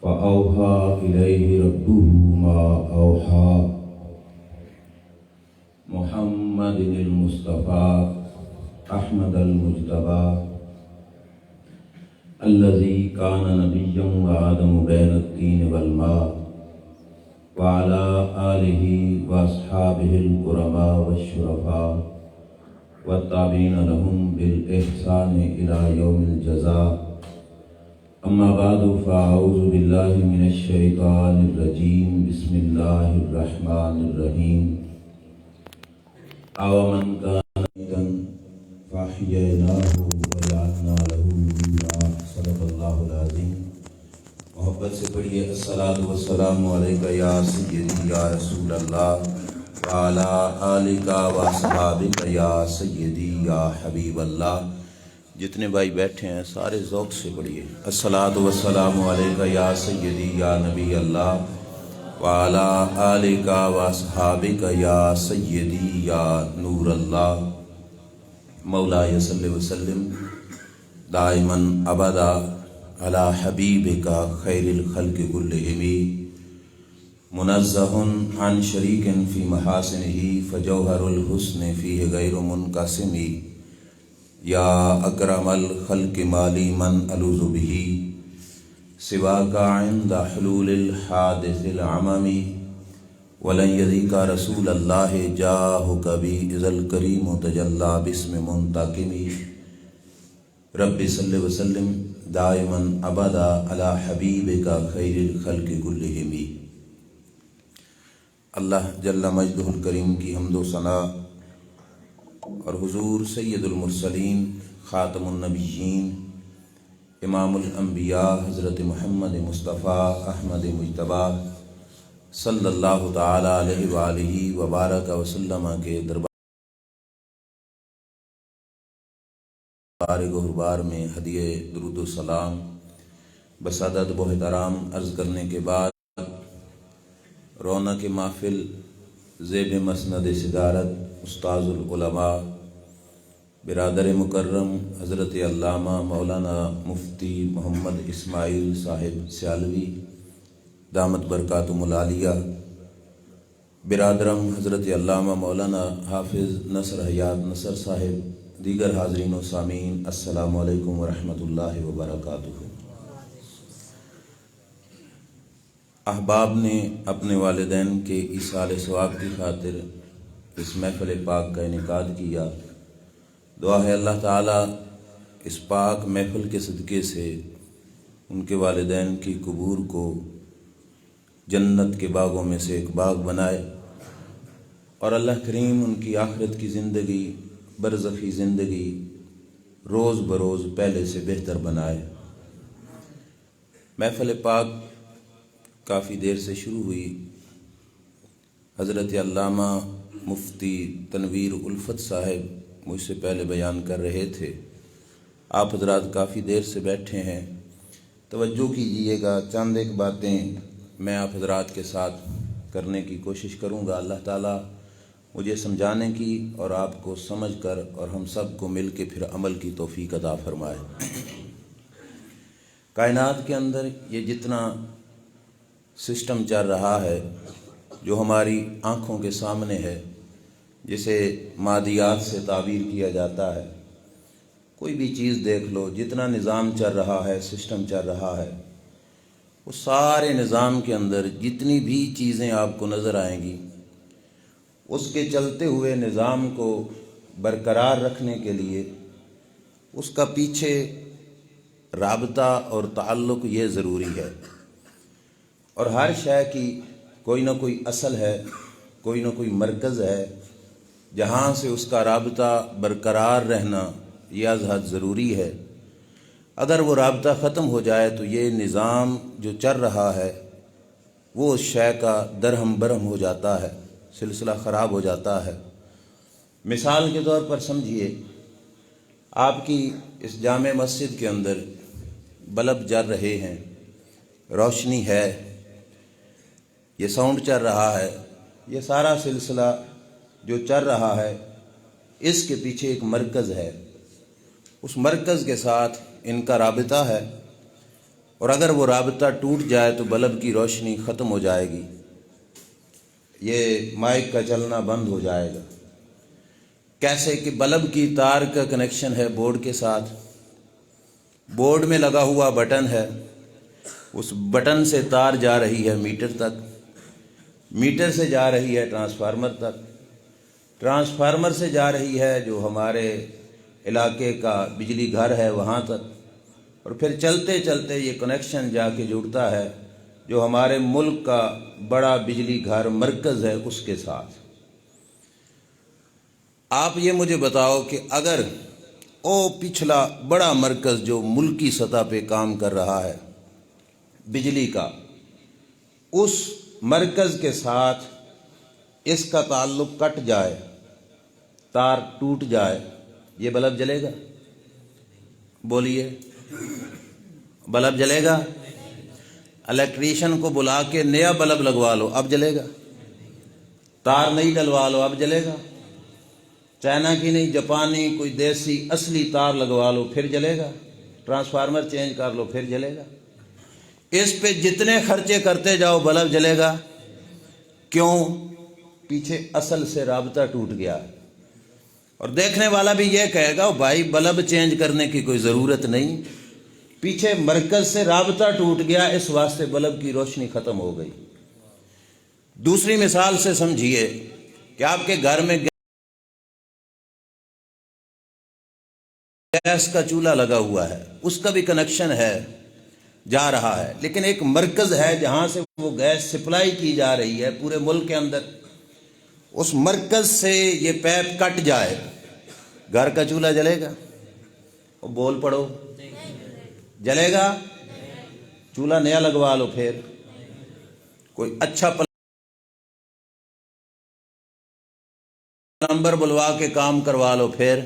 فأوحى إليه ربه ما أوحى محمد المصطفى أحمد المجتبى الذي كان نبيا وآدم بين الطين والماء وعلى آله وأصحابه الكرماء والشرفاء والتابعين لهم بالإحسان إلى يوم الجزاء أما بعد فأعوذ بالله من الشيطان الرجيم بسم الله الرحمن الرحيم أومن كان ميتا فأحييناه وجعلنا له نورا صدق الله العظيم. محبت سے پڑھیے الصلاۃ والسلام علیک یا سیدی یا رسول اللہ وعلی آلک واصحابک یا سیدی یا حبیب اللہ. جتنے بھائی بیٹھے ہیں سارے ذوق سے پڑھیے الصلاۃ والسلام علیک یا سیدی یا نبی اللہ وعلی آلک واصحابک یا سیدی یا نور اللہ. مولاي صل وسلم دائما ابدا علی حبیبک خیر الخلق کلہم منزہ عن شریک فی محاسنہ فجوہر الحسن فیہ غیر منقسم یا اکرم الخلق مالی من الوذ بہ سواک عند حلول الحادث العمم ولن یذیک رسول اللہ جاہک بی اذ الکریم تجلی باسم منتقم. رب صلی وسلم دائما ابدا علی حبیبک خیر الخلق کلہم. اللہ جل مجدہ الکریم کی حمد و ثنا اور حضور سید المرسلین خاتم النبیین امام الانبیاء حضرت محمد مصطفیٰ احمد مجتبیٰ صلی اللہ تعالی علیہ وآلہ وبارک وسلم کے دربار گہربار میں ہدیہ درود و سلام بسعادت و احترام عرض کرنے کے بعد رونق محفل زیب مسند صدارت استاذ العلماء برادر مکرم حضرت علامہ مولانا مفتی محمد اسماعیل صاحب سیالوی دامت برکاتہم العالیہ، برادرم حضرت علامہ مولانا حافظ نصر حیات نصر صاحب، دیگر حاضرین و سامعین السلام علیکم ورحمۃ اللہ وبرکاتہ. احباب نے اپنے والدین کے ایصال ثواب کی خاطر اس محفل پاک کا انعقاد کیا. دعا ہے اللہ تعالیٰ اس پاک محفل کے صدقے سے ان کے والدین کی قبور کو جنت کے باغوں میں سے ایک باغ بنائے اور اللہ کریم ان کی آخرت کی زندگی برزخی زندگی روز بروز پہلے سے بہتر بنائے. محفل پاک کافی دیر سے شروع ہوئی. حضرت علامہ مفتی تنویر الفت صاحب مجھ سے پہلے بیان کر رہے تھے. آپ حضرات کافی دیر سے بیٹھے ہیں، توجہ کیجئے گا. چند ایک باتیں میں آپ حضرات کے ساتھ کرنے کی کوشش کروں گا. اللہ تعالیٰ مجھے سمجھانے کی اور آپ کو سمجھ کر اور ہم سب کو مل کے پھر عمل کی توفیق عطا فرمائے. کائنات کے اندر یہ جتنا سسٹم چل رہا ہے جو ہماری آنکھوں کے سامنے ہے، جسے مادیات سے تعبیر کیا جاتا ہے، کوئی بھی چیز دیکھ لو، جتنا نظام چل رہا ہے، سسٹم چل رہا ہے، وہ سارے نظام کے اندر جتنی بھی چیزیں آپ کو نظر آئیں گی، اس کے چلتے ہوئے نظام کو برقرار رکھنے کے لیے اس کا پیچھے رابطہ اور تعلق یہ ضروری ہے. اور ہر شے کی کوئی نہ کوئی اصل ہے، کوئی نہ کوئی مرکز ہے جہاں سے اس کا رابطہ برقرار رہنا یہ از حد ضروری ہے. اگر وہ رابطہ ختم ہو جائے تو یہ نظام جو چل رہا ہے وہ اس شے کا درہم برہم ہو جاتا ہے، سلسلہ خراب ہو جاتا ہے. مثال کے طور پر سمجھیے، آپ کی اس جامع مسجد کے اندر بلب جل رہے ہیں، روشنی ہے، یہ ساؤنڈ چل رہا ہے، یہ سارا سلسلہ جو چل رہا ہے اس کے پیچھے ایک مرکز ہے. اس مرکز کے ساتھ ان کا رابطہ ہے. اور اگر وہ رابطہ ٹوٹ جائے تو بلب کی روشنی ختم ہو جائے گی، یہ مائک کا چلنا بند ہو جائے گا۔ کیسے کہ بلب کی تار کا کنیکشن ہے بورڈ کے ساتھ، بورڈ میں لگا ہوا بٹن ہے، اس بٹن سے تار جا رہی ہے میٹر تک، میٹر سے جا رہی ہے ٹرانسفارمر تک، ٹرانسفارمر سے جا رہی ہے جو ہمارے علاقے کا بجلی گھر ہے وہاں تک، اور پھر چلتے چلتے یہ کنیکشن جا کے جڑتا ہے جو ہمارے ملک کا بڑا بجلی گھر مرکز ہے اس کے ساتھ۔ آپ یہ مجھے بتاؤ کہ اگر پچھلا بڑا مرکز جو ملکی سطح پہ کام کر رہا ہے بجلی کا، اس مرکز کے ساتھ اس کا تعلق کٹ جائے، تار ٹوٹ جائے، یہ بلب جلے گا؟ بولیے، بلب جلے گا؟ الیکٹریشین کو بلا کے نیا بلب لگوا لو، اب جلے گا؟ تار نئی ڈلوا لو، اب جلے گا؟ چائنا کی نہیں، جاپانی کوئی دیسی اصلی تار لگوا لو، پھر جلے گا؟ ٹرانسفارمر چینج کر لو، پھر جلے گا؟ اس پہ جتنے خرچے کرتے جاؤ بلب جلے گا؟ کیوں؟ پیچھے اصل سے رابطہ ٹوٹ گیا۔ اور دیکھنے والا بھی یہ کہے گا بھائی بلب چینج کرنے کی کوئی ضرورت نہیں، پیچھے مرکز سے رابطہ ٹوٹ گیا، اس واسطے بلب کی روشنی ختم ہو گئی۔ دوسری مثال سے سمجھیے کہ آپ کے گھر میں گیس کا چولہا لگا ہوا ہے، اس کا بھی کنیکشن ہے، جا رہا ہے، لیکن ایک مرکز ہے جہاں سے وہ گیس سپلائی کی جا رہی ہے پورے ملک کے اندر، اس مرکز سے یہ پیپ کٹ جائے، گھر کا چولہا جلے گا؟ بول پڑو، جلے گا؟ چولہا نیا لگوا لو، پھر کوئی اچھا پلمبر بلوا کے کام کروا لو، پھر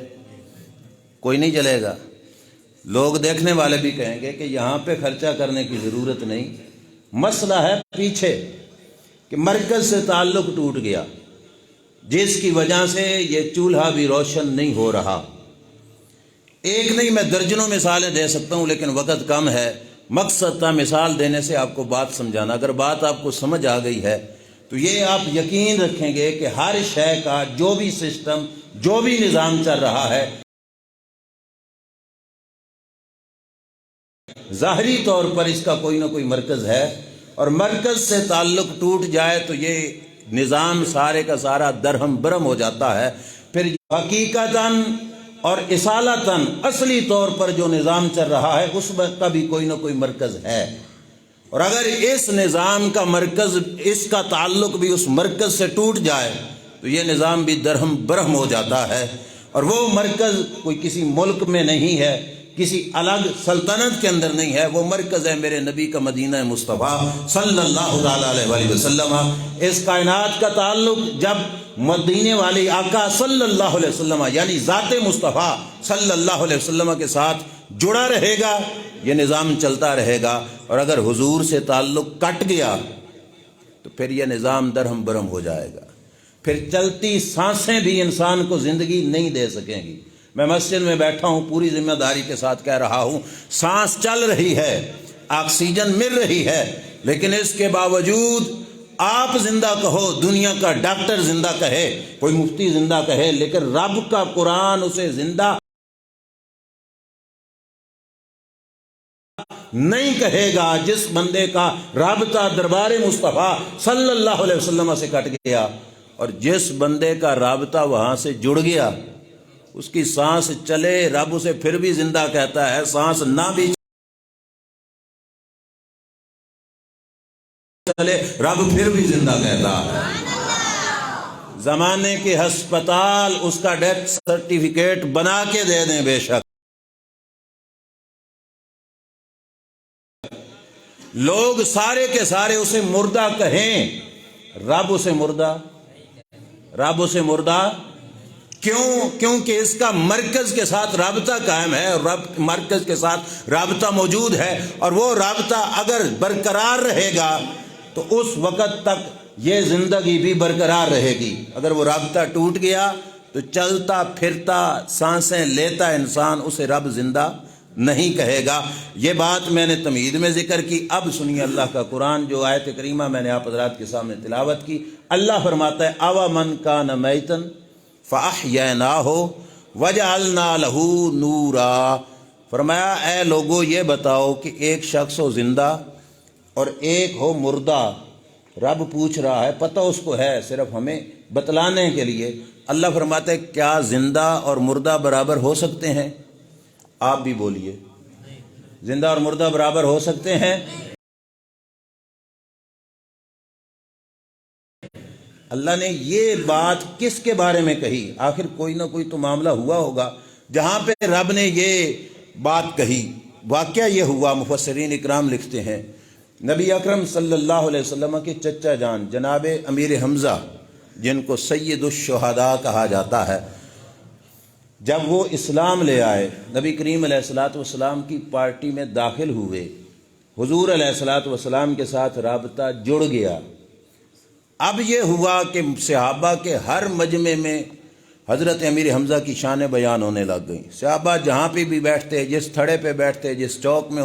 کوئی نہیں جلے گا۔ لوگ دیکھنے والے بھی کہیں گے کہ یہاں پہ خرچہ کرنے کی ضرورت نہیں، مسئلہ ہے پیچھے کہ مرکز سے تعلق ٹوٹ گیا، جس کی وجہ سے یہ چولہا بھی روشن نہیں ہو رہا۔ ایک نہیں، میں درجنوں مثالیں دے سکتا ہوں لیکن وقت کم ہے، مقصد تھا مثال دینے سے آپ کو بات سمجھانا۔ اگر بات آپ کو سمجھ آ گئی ہے تو یہ آپ یقین رکھیں گے کہ ہر شے کا جو بھی سسٹم، جو بھی نظام چل رہا ہے، ظاہری طور پر اس کا کوئی نہ کوئی مرکز ہے، اور مرکز سے تعلق ٹوٹ جائے تو یہ نظام سارے کا سارا درہم برہم ہو جاتا ہے۔ پھر حقیقتاً اور اصالتاً اصلی طور پر جو نظام چل رہا ہے اس کا بھی کوئی نہ کوئی مرکز ہے، اور اگر اس نظام کا مرکز، اس کا تعلق بھی اس مرکز سے ٹوٹ جائے تو یہ نظام بھی درہم برہم ہو جاتا ہے۔ اور وہ مرکز کوئی کسی ملک میں نہیں ہے، کسی الگ سلطنت کے اندر نہیں ہے، وہ مرکز ہے میرے نبی کا مدینہ مصطفیٰ صلی اللہ علیہ وآلہ وسلم۔ اس کائنات کا تعلق جب مدینے والے آقا صلی اللہ علیہ وسلم یعنی ذات مصطفیٰ صلی اللہ علیہ وسلم کے ساتھ جڑا رہے گا، یہ نظام چلتا رہے گا، اور اگر حضور سے تعلق کٹ گیا تو پھر یہ نظام درہم برہم ہو جائے گا، پھر چلتی سانسیں بھی انسان کو زندگی نہیں دے سکیں گی۔ میں مسجد میں بیٹھا ہوں، پوری ذمہ داری کے ساتھ کہہ رہا ہوں، سانس چل رہی ہے، آکسیجن مل رہی ہے، لیکن اس کے باوجود آپ زندہ کہو، دنیا کا ڈاکٹر زندہ کہے، کوئی مفتی زندہ کہے، لیکن رب کا قرآن اسے زندہ نہیں کہے گا جس بندے کا رابطہ دربار مصطفیٰ صلی اللہ علیہ وسلم سے کٹ گیا۔ اور جس بندے کا رابطہ وہاں سے جڑ گیا، اس کی سانس چلے، رب اسے پھر بھی زندہ کہتا ہے، سانس نہ بھی چلے رب پھر بھی زندہ کہتا ہے۔ زمانے کے ہسپتال اس کا ڈیتھ سرٹیفکیٹ بنا کے دے دیں، بے شک لوگ سارے کے سارے اسے مردہ کہیں، رب اسے مردہ کیونکہ اس کا مرکز کے ساتھ رابطہ قائم ہے، اور مرکز کے ساتھ رابطہ موجود ہے، اور وہ رابطہ اگر برقرار رہے گا تو اس وقت تک یہ زندگی بھی برقرار رہے گی۔ اگر وہ رابطہ ٹوٹ گیا تو چلتا پھرتا سانسیں لیتا انسان اسے رب زندہ نہیں کہے گا۔ یہ بات میں نے تمہید میں ذکر کی۔ اب سنیے اللہ کا قرآن، جو آیت کریمہ میں نے آپ حضرات کے سامنے تلاوت کی۔ اللہ فرماتا ہے اَوَ مَنْ كَانَ مَيْتًا فَأَحْيَيْنَاهُ وَجَعَلْنَا لَهُ نُورًا۔ فرمایا اے لوگو یہ بتاؤ کہ ایک شخص ہو زندہ اور ایک ہو مردہ۔ رب پوچھ رہا ہے، پتہ اس کو ہے، صرف ہمیں بتلانے کے لیے۔ اللہ فرماتا ہے کیا زندہ اور مردہ برابر ہو سکتے ہیں؟ آپ بھی بولیے، زندہ اور مردہ برابر ہو سکتے ہیں؟ اللہ نے یہ بات کس کے بارے میں کہی؟ آخر کوئی نہ کوئی تو معاملہ ہوا ہوگا جہاں پہ رب نے یہ بات کہی۔ واقعہ یہ ہوا، مفسرین اکرام لکھتے ہیں، نبی اکرم صلی اللہ علیہ وسلم کے چچا جان جناب امیر حمزہ، جن کو سید الشہداء کہا جاتا ہے، جب وہ اسلام لے آئے، نبی کریم علیہ الصلوۃ والسلام کی پارٹی میں داخل ہوئے، حضور علیہ الصلوۃ والسلام کے ساتھ رابطہ جڑ گیا۔ اب یہ ہوا کہ صحابہ کے ہر مجمع میں حضرت امیر حمزہ کی شان بیان ہونے لگ گئی۔ صحابہ جہاں پہ بھی بیٹھتے، جس تھڑے پہ بیٹھتے، جس چوک میں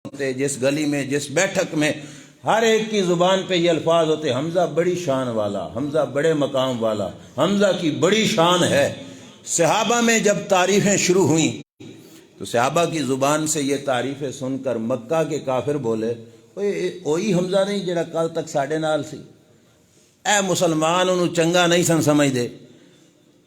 ہوتے، جس گلی میں، جس بیٹھک میں، ہر ایک کی زبان پہ یہ الفاظ ہوتے، حمزہ بڑی شان والا، حمزہ بڑے مقام والا، حمزہ کی بڑی شان ہے۔ صحابہ میں جب تعریفیں شروع ہوئیں تو صحابہ کی زبان سے یہ تعریفیں سن کر مکہ کے کافر بولے، وہی حمزہ نہیں جڑا کل تک ساڈے نال سی، اے مسلمان انہوں چنگا نہیں سن سمجھ دے،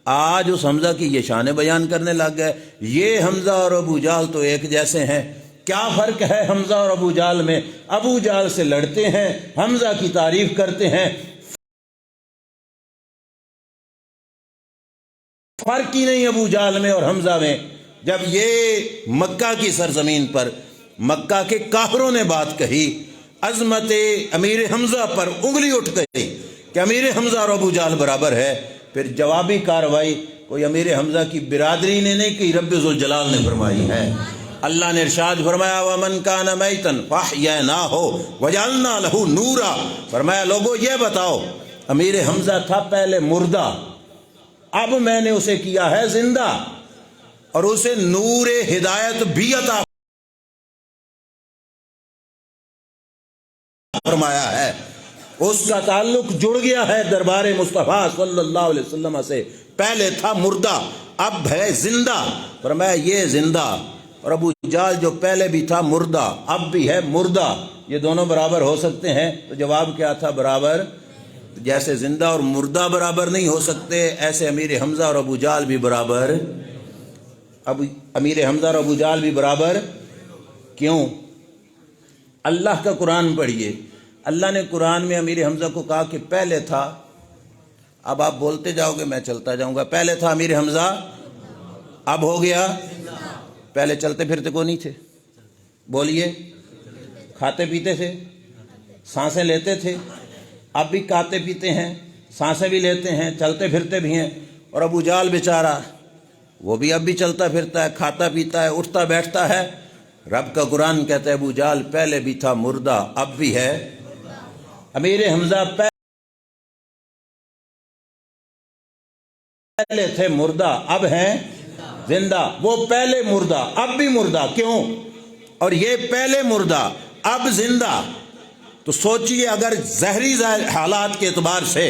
آج اس حمزہ کی یہ شان بیان کرنے لگ گئے۔ یہ حمزہ اور ابو جہل تو ایک جیسے ہیں، کیا فرق ہے حمزہ اور ابو جہل میں؟ ابو جہل سے لڑتے ہیں، حمزہ کی تعریف کرتے ہیں، فرق ہی نہیں ابو جہل میں اور حمزہ میں۔ جب یہ مکہ کی سرزمین پر مکہ کے کافروں نے بات کہی، عظمت امیر حمزہ پر انگلی اٹھ گئی کہ امیر حمزہ اور ابو جہل برابر ہے، پھر جوابی کارروائی کوئی امیر حمزہ کی برادری نے نہیں کی، رب ذوالجلال نے فرمائی ہے۔ اللہ نے ارشاد فرمایا وَمَنْ كَانَ مَيْتًا فَأَحْيَيْنَاهُ وَجَعَلْنَا لَهُ نُورًا۔ فرمایا لوگو یہ بتاؤ، امیر حمزہ تھا پہلے مردہ، اب میں نے اسے کیا ہے زندہ اور اسے نور ہدایت بھی عطا فرمایا ہے۔ اس کا تعلق جڑ گیا ہے دربار مصطفیٰ صلی اللہ علیہ وسلم سے۔ پہلے تھا مردہ، اب ہے زندہ۔ فرمایا یہ زندہ، اور ابو جہل جو پہلے بھی تھا مردہ اب بھی ہے مردہ، یہ دونوں برابر ہو سکتے ہیں؟ تو جواب کیا تھا؟ برابر۔ جیسے زندہ اور مردہ برابر نہیں ہو سکتے، ایسے امیر حمزہ اور ابو جہل بھی برابر، امیر حمزہ اور ابو جہل بھی برابر۔ کیوں؟ اللہ کا قرآن پڑھیے، اللہ نے قرآن میں امیر حمزہ کو کہا کہ پہلے تھا، اب آپ بولتے جاؤ گے میں چلتا جاؤں گا، پہلے تھا امیر حمزہ، اب ہو گیا۔ پہلے چلتے پھرتے کو نہیں تھے، بولیے، کھاتے پیتے تھے، سانسیں لیتے تھے، اب بھی کھاتے پیتے ہیں، سانسیں بھی لیتے ہیں، چلتے پھرتے بھی ہیں۔ اور ابو جہل بیچارہ وہ بھی اب بھی چلتا پھرتا ہے، کھاتا پیتا ہے، اٹھتا بیٹھتا ہے۔ رب کا قرآن کہتا ہے ابو جہل پہلے بھی تھا مردہ اب بھی ہے۔ امیر حمزہ پہلے تھے مردہ اب ہیں زندہ، وہ پہلے مردہ اب بھی مردہ، کیوں؟ اور یہ پہلے مردہ اب زندہ۔ تو سوچئے اگر ظاہری حالات کے اعتبار سے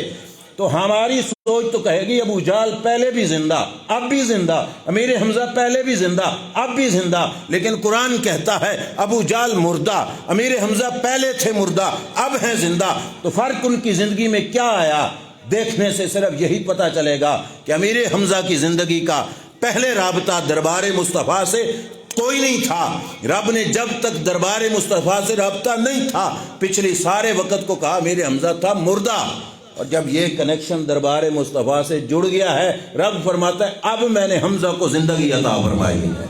تو ہماری سوچ تو کہے گی ابو جہل پہلے بھی زندہ اب بھی زندہ، امیر حمزہ پہلے بھی زندہ اب بھی زندہ، لیکن قرآن کہتا ہے ابو جہل مردہ، امیر حمزہ پہلے تھے مردہ اب ہیں زندہ۔ تو فرق ان کی زندگی میں کیا آیا؟ دیکھنے سے صرف یہی پتہ چلے گا کہ امیر حمزہ کی زندگی کا پہلے رابطہ دربار مصطفیٰ سے کوئی نہیں تھا۔ رب نے جب تک دربار مصطفیٰ سے رابطہ نہیں تھا، پچھلی سارے وقت کو کہا امیر حمزہ تھا مردہ، اور جب یہ کنیکشن دربار مصطفیٰ سے جڑ گیا ہے، رب فرماتا ہے اب میں نے حمزہ کو زندگی عطا فرمائی ہے۔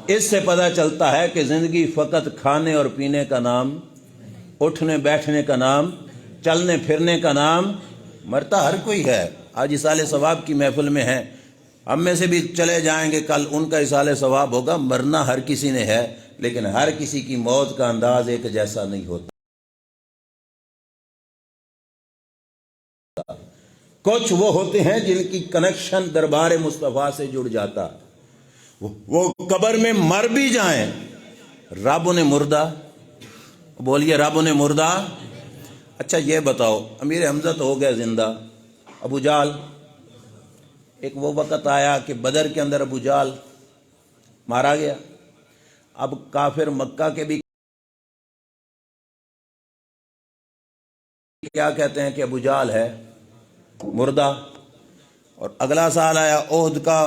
اس سے پتہ چلتا ہے کہ زندگی فقط کھانے اور پینے کا نام، اٹھنے بیٹھنے کا نام، چلنے پھرنے کا نام، مرتا ہر کوئی ہے۔ آج اصالِ ثواب کی محفل میں ہے، ہم میں سے بھی چلے جائیں گے، کل ان کا اصالِ ثواب ہوگا۔ مرنا ہر کسی نے ہے، لیکن ہر کسی کی موت کا انداز ایک جیسا نہیں ہوتا۔ کچھ وہ ہوتے ہیں جن کی کنیکشن دربار مصطفیٰ سے جڑ جاتا، وہ قبر میں مر بھی جائیں، رب انہیں مردہ، بولیے رب انہیں مردہ۔ اچھا یہ بتاؤ، امیر حمزہ تو ہو گیا زندہ، ابو جہل، ایک وہ وقت آیا کہ بدر کے اندر ابو جہل مارا گیا، اب کافر مکہ کے بھی کیا کہتے ہیں کہ ابو جہل ہے مردہ، اور اگلا سال آیا احد کا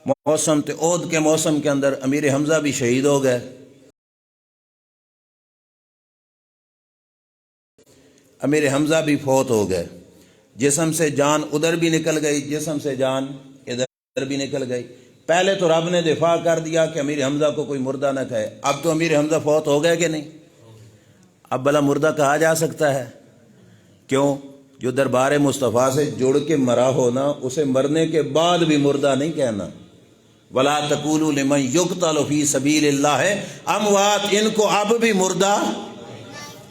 موسم، تو احد کے موسم کے اندر امیر حمزہ بھی شہید ہو گئے، امیر حمزہ بھی فوت ہو گئے، جسم سے جان ادھر بھی نکل گئی، جسم سے جان ادھر بھی نکل گئی۔ پہلے تو رب نے دفاع کر دیا کہ امیر حمزہ کو کوئی مردہ نہ کہے، اب تو امیر حمزہ فوت ہو گئے کہ نہیں، اب بھلا مردہ کہا جا سکتا ہے؟ کیوں؟ جو دربار مصطفیٰ سے جڑ کے مرا ہونا، اسے مرنے کے بعد بھی مردہ نہیں کہنا۔ وَلَا تَقُولُوا لِمَنْ يُقْتَلُ فِي سَبِيلِ اللَّهِ اموات، ان کو اب بھی مردہ،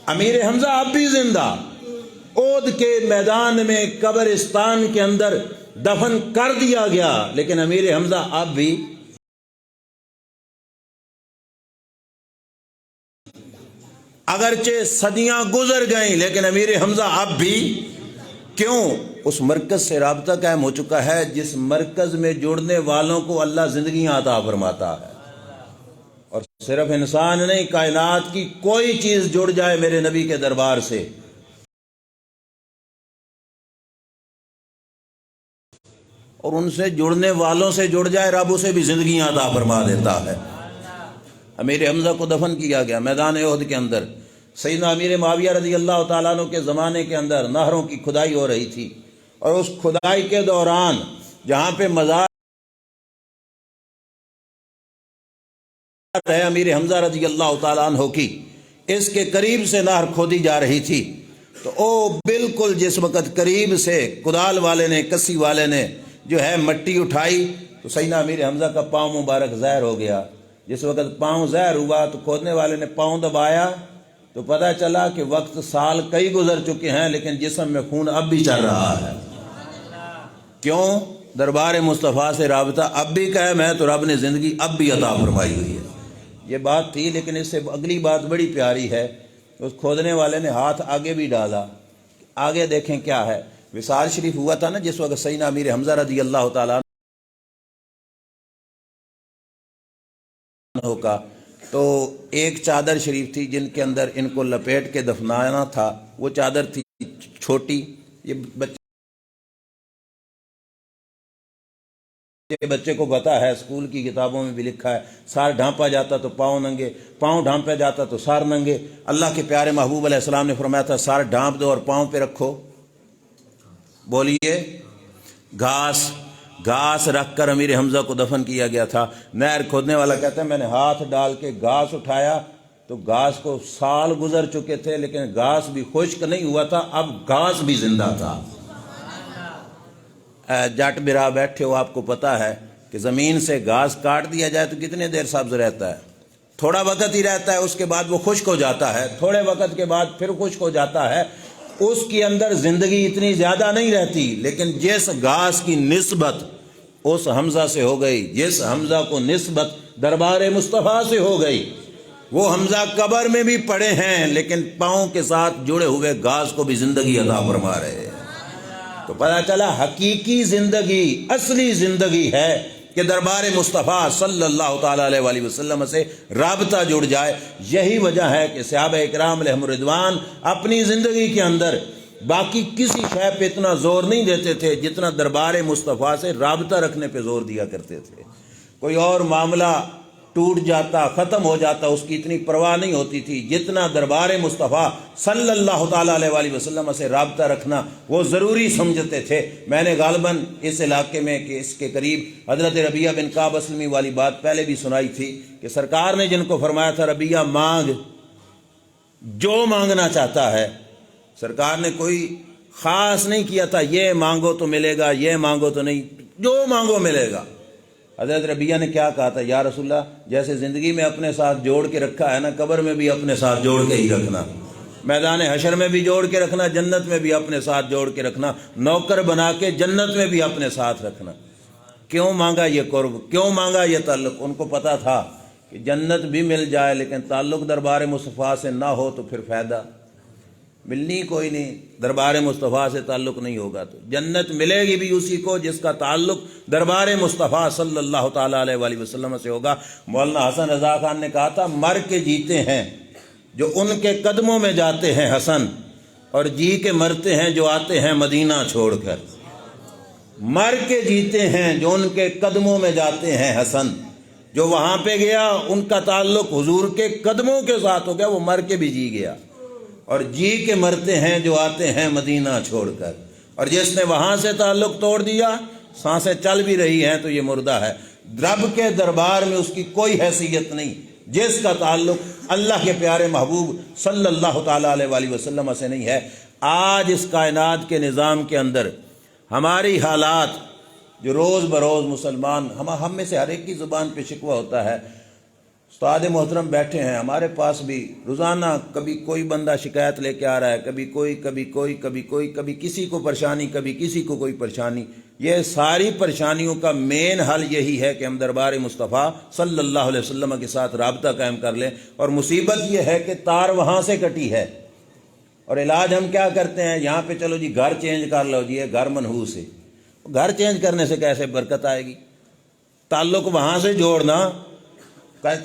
امیر حمزہ اب بھی زندہ، احد کے میدان میں قبرستان کے اندر دفن کر دیا گیا، لیکن امیر حمزہ اب بھی، اگرچہ صدیاں گزر گئیں لیکن امیر حمزہ اب بھی، کیوں؟ اس مرکز سے رابطہ قائم ہو چکا ہے جس مرکز میں جڑنے والوں کو اللہ زندگیاں عطا فرماتا ہے، اور صرف انسان نہیں، کائنات کی کوئی چیز جڑ جائے میرے نبی کے دربار سے، اور ان سے جڑنے والوں سے جڑ جائے، رب اسے بھی زندگیاں عطا فرما دیتا ہے۔ امیر حمزہ کو دفن کیا گیا میدان احد کے اندر، سیدنا امیر معاویہ رضی اللہ تعالیٰ عنہ کے زمانے کے اندر نہروں کی کھدائی ہو رہی تھی، اور اس کھدائی کے دوران جہاں پہ مزار ہے امیر حمزہ رضی اللہ تعالیٰ عنہ کی، اس کے قریب سے نہر کھودی جا رہی تھی، تو بالکل جس وقت قریب سے کدال والے نے، کسی والے نے جو ہے مٹی اٹھائی، تو سیدنا امیر حمزہ کا پاؤں مبارک زہر ہو گیا۔ جس وقت پاؤں زہر ہوا تو کھودنے والے نے پاؤں دبایا، تو پتہ چلا کہ وقت سال کئی گزر چکے ہیں لیکن جسم میں خون اب بھی چل رہا ہے۔ کیوں؟ دربار مصطفیٰ سے رابطہ اب بھی قائم ہے، تو رب نے زندگی اب بھی عطا فرمائی ہوئی ہے۔ یہ بات تھی، لیکن اس سے اگلی بات بڑی پیاری ہے، اس کھودنے والے نے ہاتھ آگے بھی ڈالا، آگے دیکھیں کیا ہے۔ وصال شریف ہوا تھا نا جس وقت سیدنا امیر حمزہ رضی اللہ تعالیٰ عنہ کا، تو ایک چادر شریف تھی جن کے اندر ان کو لپیٹ کے دفنانا تھا، وہ چادر تھی چھوٹی، یہ بچے کو پتا ہے، اسکول کی کتابوں میں بھی لکھا ہے، سار ڈھانپا جاتا تو پاؤں ننگے، پاؤں ڈھانپا جاتا تو سار ننگے۔ اللہ کے پیارے محبوب علیہ السلام نے فرمایا تھا سار ڈھانپ دو اور پاؤں پہ رکھو، بولیے گھاس، گھاس رکھ کر امیر حمزہ کو دفن کیا گیا تھا۔ نہر کھودنے والا کہتا ہے میں نے ہاتھ ڈال کے گھاس اٹھایا تو گھاس کو سال گزر چکے تھے لیکن گھاس بھی خشک نہیں ہوا تھا، اب گھاس بھی زندہ تھا۔ جٹ برا بیٹھے ہو، آپ کو پتا ہے کہ زمین سے گھاس کاٹ دیا جائے تو کتنے دیر سبز رہتا ہے؟ تھوڑا وقت ہی رہتا ہے، اس کے بعد وہ خشک ہو جاتا ہے، تھوڑے وقت کے بعد پھر خشک ہو جاتا ہے، اس کے اندر زندگی اتنی زیادہ نہیں رہتی۔ لیکن جس گھاس کی نسبت اس حمزہ سے ہو گئی، جس حمزہ کو نسبت دربار مصطفیٰ سے ہو گئی، وہ حمزہ قبر میں بھی پڑے ہیں لیکن پاؤں کے ساتھ جڑے ہوئے گھاس کو بھی زندگی عطا فرما رہے ہیں۔ تو پتہ چلا حقیقی زندگی، اصلی زندگی ہے کہ دربار مصطفیٰ صلی اللہ تعالیٰ علیہ وآلہ وسلم سے رابطہ جڑ جائے۔ یہی وجہ ہے کہ صحابہ اکرام علیہم الرضوان اپنی زندگی کے اندر باقی کسی شے پہ اتنا زور نہیں دیتے تھے جتنا دربار مصطفیٰ سے رابطہ رکھنے پہ زور دیا کرتے تھے۔ کوئی اور معاملہ ٹوٹ جاتا، ختم ہو جاتا، اس کی اتنی پرواہ نہیں ہوتی تھی جتنا دربار مصطفیٰ صلی اللہ تعالیٰ علیہ وآلہ وسلم سے رابطہ رکھنا وہ ضروری سمجھتے تھے۔ میں نے غالباً اس علاقے میں کہ اس کے قریب حضرت ربیعہ بن کعب اسلمی والی بات پہلے بھی سنائی تھی کہ سرکار نے جن کو فرمایا تھا ربیعہ مانگ، جو مانگنا چاہتا ہے، سرکار نے کوئی خاص نہیں کیا تھا یہ مانگو تو ملے گا، یہ مانگو تو نہیں، جو مانگو ملے گا۔ حضرت ربیعہ نے کیا کہا تھا؟ یا رسول اللہ، جیسے زندگی میں اپنے ساتھ جوڑ کے رکھا ہے نا، قبر میں بھی اپنے ساتھ جوڑ کے ہی رکھنا۔ میدان حشر میں بھی جوڑ کے رکھنا، جنت میں بھی اپنے ساتھ جوڑ کے رکھنا، نوکر بنا کے جنت میں بھی اپنے ساتھ رکھنا۔ کیوں مانگا یہ قرب، کیوں مانگا یہ تعلق؟ ان کو پتا تھا کہ جنت بھی مل جائے لیکن تعلق دربار مصطفیٰ سے نہ ہو تو پھر فائدہ ملنی کوئی نہیں، دربار مصطفیٰ سے تعلق نہیں ہوگا تو جنت ملے گی بھی اسی کو جس کا تعلق دربار مصطفیٰ صلی اللہ تعالیٰ علیہ وآلہ وسلم سے ہوگا۔ مولانا حسن رضا خان نے کہا تھا، مر کے جیتے ہیں جو ان کے قدموں میں جاتے ہیں حسن، اور جی کے مرتے ہیں جو آتے ہیں مدینہ چھوڑ کر۔ مر کے جیتے ہیں جو ان کے قدموں میں جاتے ہیں حسن، جو وہاں پہ گیا ان کا تعلق حضور کے قدموں کے ساتھ ہو گیا، وہ مر کے بھی جی گیا۔ اور جی کے مرتے ہیں جو آتے ہیں مدینہ چھوڑ کر، اور جس نے وہاں سے تعلق توڑ دیا، سانسیں چل بھی رہی ہیں تو یہ مردہ ہے، رب کے دربار میں اس کی کوئی حیثیت نہیں۔ جس کا تعلق اللہ کے پیارے محبوب صلی اللہ تعالیٰ علیہ وآلہ وسلم سے نہیں ہے۔ آج اس کائنات کے نظام کے اندر ہماری حالات جو روز بروز مسلمان، ہم میں سے ہر ایک کی زبان پہ شکوہ ہوتا ہے۔ استاد محترم بیٹھے ہیں ہمارے پاس بھی، روزانہ کبھی کوئی بندہ شکایت لے کے آ رہا ہے، کبھی کسی کو پریشانی، کبھی کسی کو کوئی پریشانی۔ یہ ساری پریشانیوں کا مین حل یہی ہے کہ ہم دربار مصطفیٰ صلی اللہ علیہ وسلم کے ساتھ رابطہ قائم کر لیں۔ اور مصیبت یہ ہے کہ تار وہاں سے کٹی ہے، اور علاج ہم کیا کرتے ہیں، یہاں پہ چلو جی گھر چینج کر لو جی، یہ گھر منحوس ہے۔ گھر چینج کرنے سے کیسے برکت آئے گی؟ تعلق وہاں سے جوڑنا،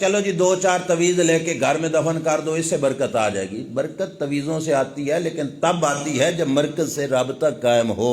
چلو جی 2-4 تویز لے کے گھر میں دفن کر دو، اس سے برکت آ جائے گی۔ برکت تویزوں سے آتی ہے لیکن تب آتی ہے جب مرکز سے رابطہ قائم ہو۔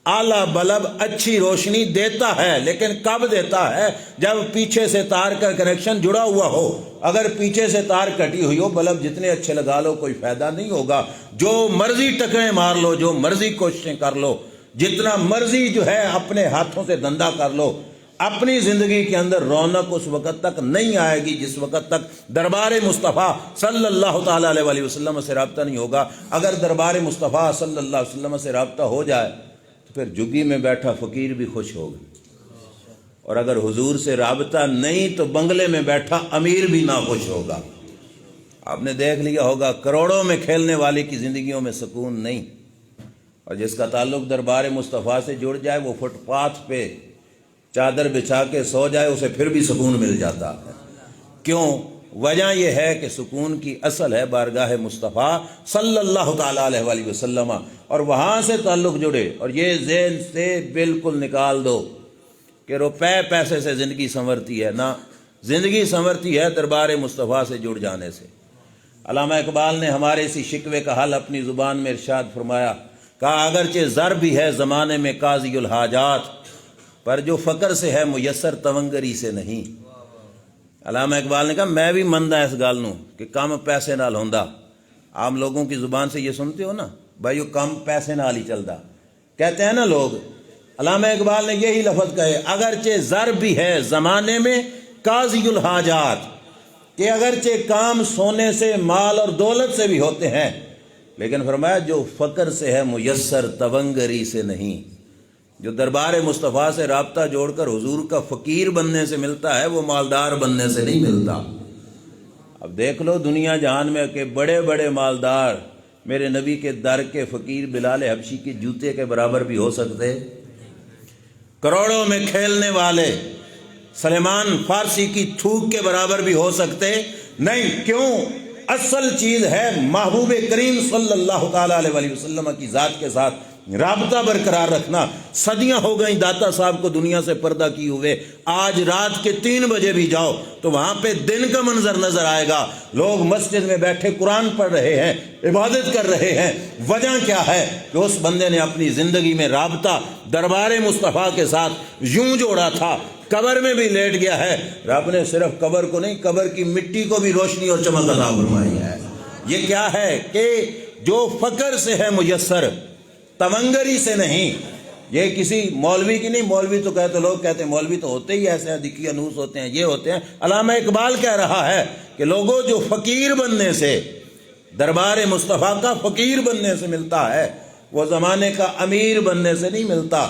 اعلیٰ بلب اچھی روشنی دیتا ہے لیکن کب دیتا ہے؟ جب پیچھے سے تار کا کنیکشن جڑا ہوا ہو۔ اگر پیچھے سے تار کٹی ہوئی ہو، بلب جتنے اچھے لگا لو کوئی فائدہ نہیں ہوگا۔ جو مرضی ٹکریں مار لو، جو مرضی کوششیں کر لو، جتنا مرضی جو ہے اپنے ہاتھوں سے دھندا کر لو، اپنی زندگی کے اندر رونق اس وقت تک نہیں آئے گی جس وقت تک دربار مصطفیٰ صلی اللہ تعالیٰ علیہ وآلہ وسلم سے رابطہ نہیں ہوگا۔ اگر دربار مصطفیٰ صلی اللہ علیہ وسلم سے رابطہ ہو جائے تو پھر جھگی میں بیٹھا فقیر بھی خوش ہوگا، اور اگر حضور سے رابطہ نہیں تو بنگلے میں بیٹھا امیر بھی نہ خوش ہوگا۔ آپ نے دیکھ لیا ہوگا کروڑوں میں کھیلنے والے کی زندگیوں میں سکون نہیں، اور جس کا تعلق دربار مصطفیٰ سے جڑ جائے وہ فٹ پاتھ پہ چادر بچھا کے سو جائے، اسے پھر بھی سکون مل جاتا ہے۔ کیوں؟ وجہ یہ ہے کہ سکون کی اصل ہے بارگاہ مصطفیٰ صلی اللہ تعالیٰ علیہ وآلہ وسلم، اور وہاں سے تعلق جڑے۔ اور یہ ذہن سے بالکل نکال دو کہ روپے پیسے سے زندگی سنورتی ہے، نہ، زندگی سنورتی ہے دربار مصطفیٰ سے جڑ جانے سے۔ علامہ اقبال نے ہمارے اسی شکوے کا حل اپنی زبان میں ارشاد فرمایا، کہا اگرچہ زر بھی ہے زمانے میں قاضی الحاجات، پر جو فقر سے ہے میسر تونگری سے نہیں۔ علامہ اقبال نے کہا میں بھی مندہ اس گال نو کہ کم پیسے نال ہوندا۔ عام لوگوں کی زبان سے یہ سنتے ہو نا، بھائی وہ کم پیسے نال ہی چلدا، کہتے ہیں نا لوگ۔ علامہ اقبال نے یہی لفظ کہے، اگرچہ زر بھی ہے زمانے میں قاضی الحاجات، کہ اگرچہ کام سونے سے، مال اور دولت سے بھی ہوتے ہیں، لیکن فرمایا جو فقر سے ہے میسر تونگری سے نہیں۔ جو دربار مصطفیٰ سے رابطہ جوڑ کر حضور کا فقیر بننے سے ملتا ہے، وہ مالدار بننے سے نہیں ملتا۔ اب دیکھ لو دنیا جہان میں کہ بڑے بڑے مالدار میرے نبی کے در کے فقیر بلال حبشی کے جوتے کے برابر بھی ہو سکتے، کروڑوں میں کھیلنے والے سلیمان فارسی کی تھوک کے برابر بھی ہو سکتے نہیں۔ کیوں؟ اصل چیز ہے محبوب کریم صلی اللہ تعالیٰ علیہ وآلہ وسلم کی ذات کے ساتھ رابطہ برقرار رکھنا۔ صدیاں ہو گئیں داتا صاحب کو دنیا سے پردہ کیے ہوئے، آج رات کے 3 بجے بھی جاؤ تو وہاں پہ دن کا منظر نظر آئے گا، لوگ مسجد میں بیٹھے قرآن پڑھ رہے ہیں، عبادت کر رہے ہیں۔ وجہ کیا ہے؟ کہ اس بندے نے اپنی زندگی میں رابطہ دربار مصطفیٰ کے ساتھ یوں جوڑا تھا۔ قبر میں بھی لیٹ گیا ہے، رب نے صرف قبر کو نہیں، قبر کی مٹی کو بھی روشنی اور چمک عطا فرمائی ہے۔ یہ کیا ہے؟ کہ جو فقر سے ہے میسر، تونگری سے نہیں۔ یہ کسی مولوی کی نہیں، مولوی تو کہتے، لوگ کہتے ہیں مولوی تو ہوتے ہی ایسے ہیں، دکھی انوس ہوتے ہیں، یہ ہوتے ہیں۔ علامہ اقبال کہہ رہا ہے کہ لوگوں جو فقیر بننے سے، دربار مصطفیٰ کا فقیر بننے سے ملتا ہے، وہ زمانے کا امیر بننے سے نہیں ملتا۔